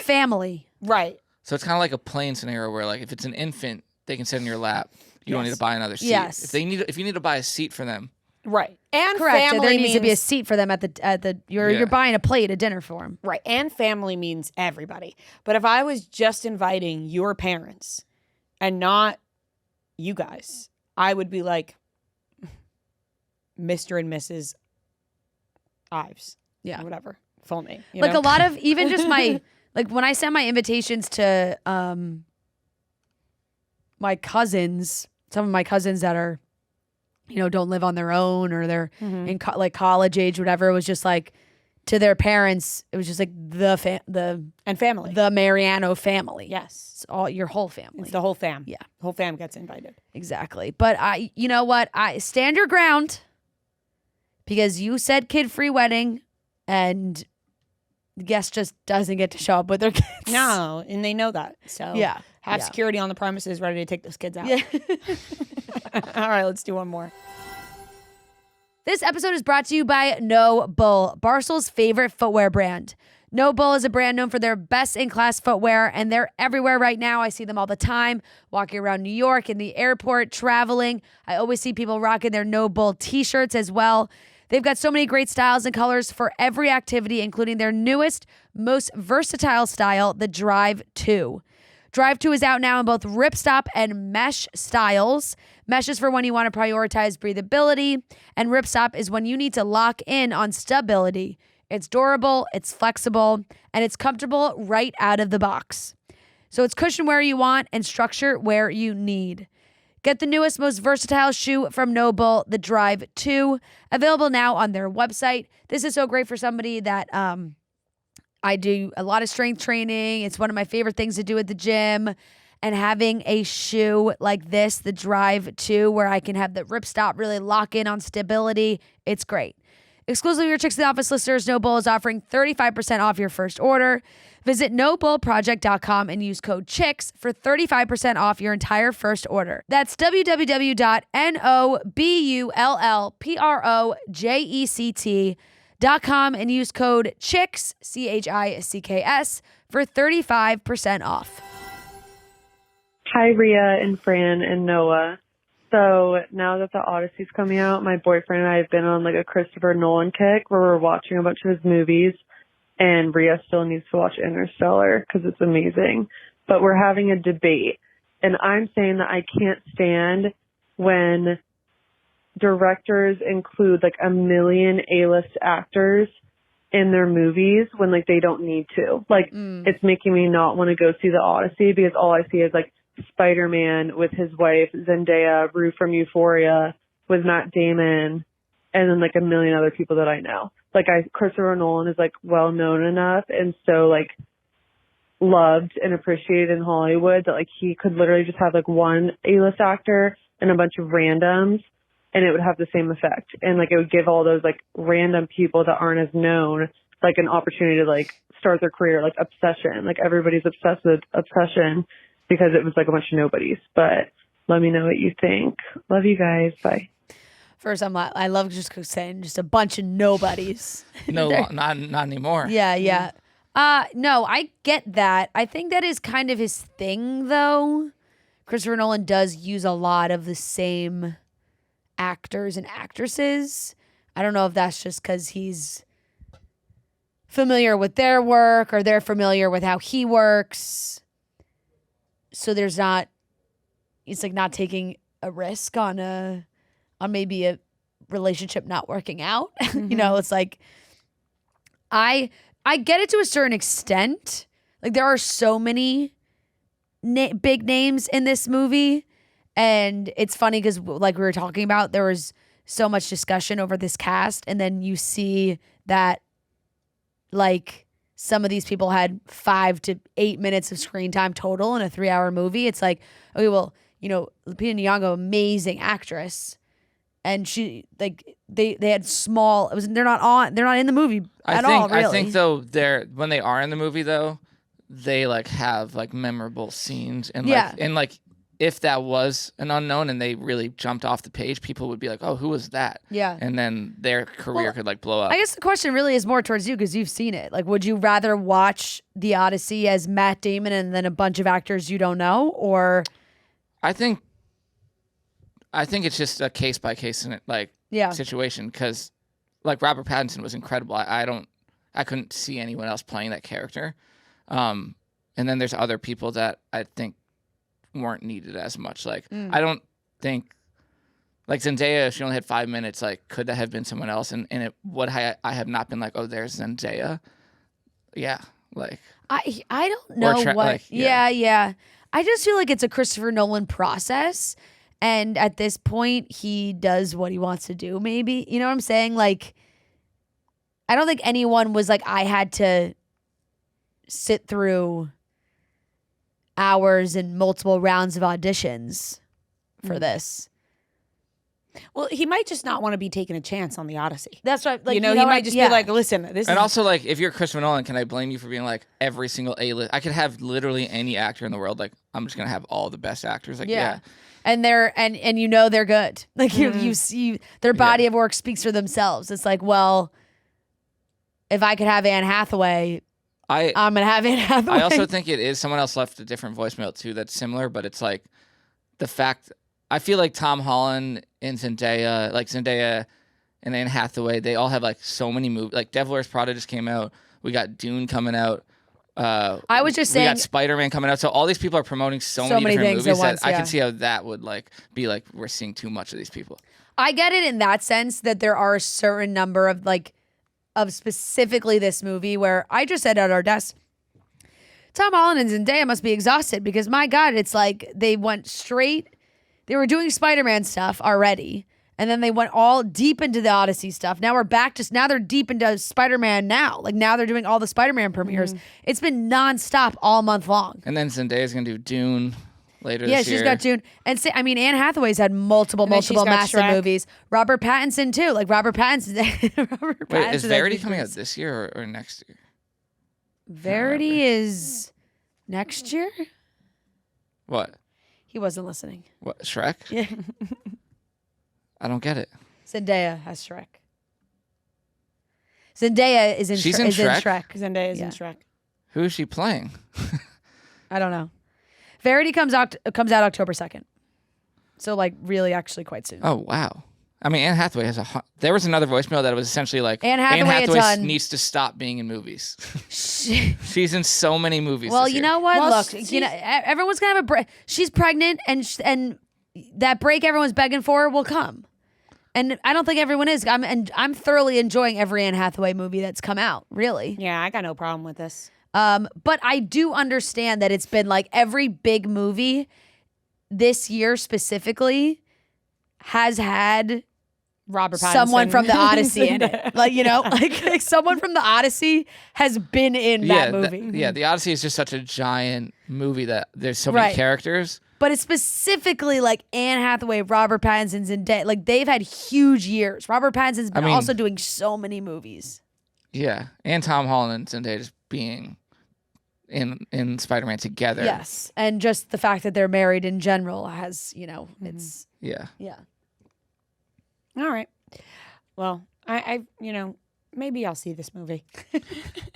family. Right. So it's kind of like a plane scenario where, like, if it's an infant, they can sit in your lap. You don't need to buy another seat. Yes. If you need to buy a seat for them. Right. And Correct. family There needs to be a means- seat for them you're buying a plate of dinner for them. Right. And family means everybody. But if I was just inviting your parents and not you guys, I would be like Mr. and Mrs. Ives. Yeah. Or whatever. Full name. Like a lot of, even just my, like when I send my invitations to my cousins, some of my cousins that are, don't live on their own or they're in like college age, whatever. It was just like to their parents. It was just like and family, the Mariano family. Yes, it's all your whole family. It's the whole fam. Yeah, the whole fam gets invited. Exactly. But you know what? I stand your ground because you said kid-free wedding, and the guest just doesn't get to show up with their kids. No, and they know that. So yeah, have security on the premises ready to take those kids out. Yeah. All right, let's do one more. This episode is brought to you by No Bull, Barstool's favorite footwear brand. No Bull is a brand known for their best-in-class footwear, and they're everywhere right now. I see them all the time, walking around New York, in the airport, traveling. I always see people rocking their No Bull t-shirts as well. They've got so many great styles and colors for every activity, including their newest, most versatile style, the Drive 2. Drive 2 is out now in both ripstop and mesh styles. Mesh is for when you want to prioritize breathability, and ripstop is when you need to lock in on stability. It's durable, it's flexible, and it's comfortable right out of the box. So it's cushion where you want and structure where you need. Get the newest, most versatile shoe from No Bull, the Drive 2, available now on their website. This is so great for somebody that I do a lot of strength training. It's one of my favorite things to do at the gym. And having a shoe like this, the Drive 2, where I can have the ripstop really lock in on stability, it's great. Exclusively for Chicks in the Office listeners, No Bull is offering 35% off your first order. Visit nobullproject.com and use code CHICKS for 35% off your entire first order. That's www.nobullproject.com and use code CHICKS, CHICKS, for 35% off. Hi, Rhea and Fran and Noah. So now that the Odyssey's coming out, my boyfriend and I have been on like a Christopher Nolan kick where we're watching a bunch of his movies, and Rhea still needs to watch Interstellar because it's amazing. But we're having a debate, and I'm saying that I can't stand when directors include like a million A-list actors in their movies when like they don't need to. Like it's making me not want to go see the Odyssey because all I see is like Spider-Man with his wife, Zendaya, Rue from Euphoria with Matt Damon, and then like a million other people that I know. Like Christopher Nolan is like well known enough and so like loved and appreciated in Hollywood that like he could literally just have like one A-list actor and a bunch of randoms and it would have the same effect. And like it would give all those like random people that aren't as known like an opportunity to like start their career, like Obsession. Like everybody's obsessed with Obsession because it was like a bunch of nobodies. But let me know what you think. Love you guys. Bye. First, I love just saying just a bunch of nobodies. No, not anymore. Yeah. No, I get that. I think that is kind of his thing, though. Christopher Nolan does use a lot of the same actors and actresses. I don't know if that's just because he's familiar with their work or they're familiar with how he works. so there's not. It's like not taking a risk on maybe a relationship not working out. You know, it's like I get it to a certain extent. Like there are so many big names in this movie, and it's funny because like we were talking about, there was so much discussion over this cast, and then you see that like some of these people had 5 to 8 minutes of screen time total in a 3-hour movie. It's like, okay, well, you know, Lupita Nyong'o, amazing actress, and she like they had small. They're not in the movie at all. Really, I think though when they are in the movie though, they like have like memorable scenes and like if that was an unknown and they really jumped off the page, people would be like, oh, who was that? Yeah, and then their career could like blow up. I guess the question really is more towards you because you've seen it. Like, would you rather watch The Odyssey as Matt Damon and then a bunch of actors you don't know, or? I think it's just a case by case situation because like Robert Pattinson was incredible. I couldn't see anyone else playing that character. And then there's other people that I think weren't needed as much. Like I don't think like Zendaya, she only had 5 minutes. Like could that have been someone else? And it would I have not been like, oh, there's Zendaya. Yeah, like I don't know yeah. I just feel like it's a Christopher Nolan process. And at this point, he does what he wants to do, maybe. You know what I'm saying? Like, I don't think anyone was like, I had to sit through hours and multiple rounds of auditions for this. Well, he might just not want to be taking a chance on the Odyssey. That's right. Like, he might just be like, listen, this and also like if you're Christopher Nolan, can I blame you for being like every single A-list? I could have literally any actor in the world. Like I'm just gonna have all the best actors. Like yeah. And they're and you know they're good. Like you see their body of work speaks for themselves. It's like, well, if I could have Anne Hathaway, I'm gonna have Anne Hathaway. I also think it is someone else left a different voicemail too that's similar, but it's like the fact I feel like Tom Holland and Zendaya and Anne Hathaway, they all have like so many movies. Like Devil Wears Prada just came out. We got Dune coming out. I was just saying we got Spider-Man coming out. So all these people are promoting so many different movies that I can see how that would like be like we're seeing too much of these people. I get it in that sense that there are a certain number of of specifically this movie where I just said at our desk, Tom Holland and Zendaya must be exhausted because my God, it's like they went straight. They were doing Spider-Man stuff already, and then they went all deep into the Odyssey stuff. Now we're back now they're deep into Spider-Man now. Like now they're doing all the Spider-Man premieres. It's been nonstop all month long. And then Zendaya's going to do Dune later this year. Yeah, she's got Dune. And Anne Hathaway's had multiple massive movies. Robert Pattinson too. Like Robert Pattinson. Wait, is Verity coming out this year or next year? Verity is next year? What? He wasn't listening. What, Shrek? Yeah. I don't get it. Zendaya has Shrek. Zendaya is in She's in Shrek? Zendaya is in Shrek. Who is she playing? I don't know. Verity comes out October 2nd. So like really actually quite soon. Oh, wow. I mean, Anne Hathaway has there was another voicemail that was essentially like, Anne Hathaway needs to stop being in movies. She's in so many movies. Well, you know what? Well, look, everyone's gonna have a break. She's pregnant, and that break everyone's begging for will come. And I don't think everyone is. I'm thoroughly enjoying every Anne Hathaway movie that's come out. Really. Yeah, I got no problem with this. But I do understand that it's been like every big movie this year specifically has had Robert Pattinson. Someone from the Odyssey in it. Like, you know, like someone from the Odyssey has been in that movie. The Odyssey is just such a giant movie that there's so many characters. But it's specifically like Anne Hathaway, Robert Pattinson's in debt. Like they've had huge years. Robert Pattinson's been also doing so many movies. Yeah. And Tom Holland and Zendaya just being in Spider-Man together. Yes. And just the fact that they're married in general has, it's... Yeah. Yeah. All right. Well, I maybe I'll see this movie.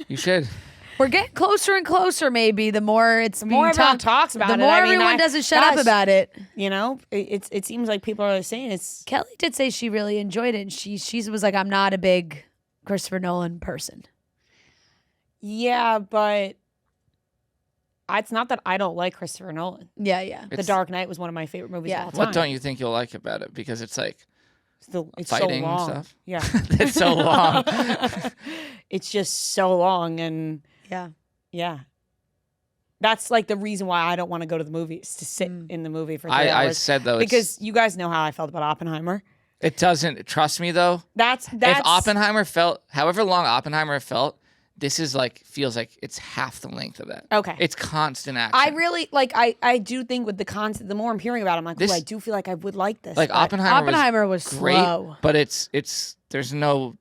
You should. We're getting closer and closer. Maybe the more everyone talks about it, the more everyone doesn't shut up about it. You know, it seems like people are saying it's. Kelly did say she really enjoyed it. And she was like, I'm not a big Christopher Nolan person. Yeah, but it's not that I don't like Christopher Nolan. Yeah. The Dark Knight was one of my favorite movies of all time. What don't you think you'll like about it? Because it's like it's fighting so long. and stuff. Yeah. It's so long. It's just so long and yeah. That's like the reason why I don't want to go to the movies, to sit in the movie for 3 hours. I said though, because you guys know how I felt about Oppenheimer. It doesn't. Trust me though. That's if Oppenheimer felt however long Oppenheimer felt, this is feels like it's half the length of that. Okay. It's constant action. I really I do think with the more I'm hearing about it, I'm like, I do feel like I would like this. Like Oppenheimer was great, slow. but there's no.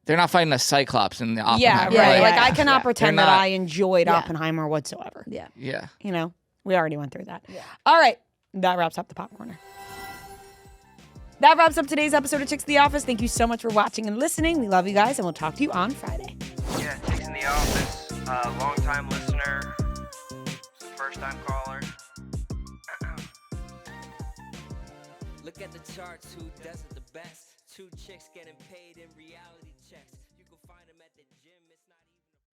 They're not fighting a Cyclops in the Oppenheimer. Yeah, right. Like, Like I cannot pretend that I enjoyed Yeah. Oppenheimer whatsoever. Yeah. Yeah. You know, we already went through that. Yeah. All right, that wraps up the Popcorner. That wraps up today's episode of Chicks in the Office. Thank you so much for watching and listening. We love you guys, and we'll talk to you on Friday. Yeah, Chicks in the Office, long-time listener, first-time caller. Look at the charts, who does it the best? Two chicks getting paid in reality checks. You can find them at the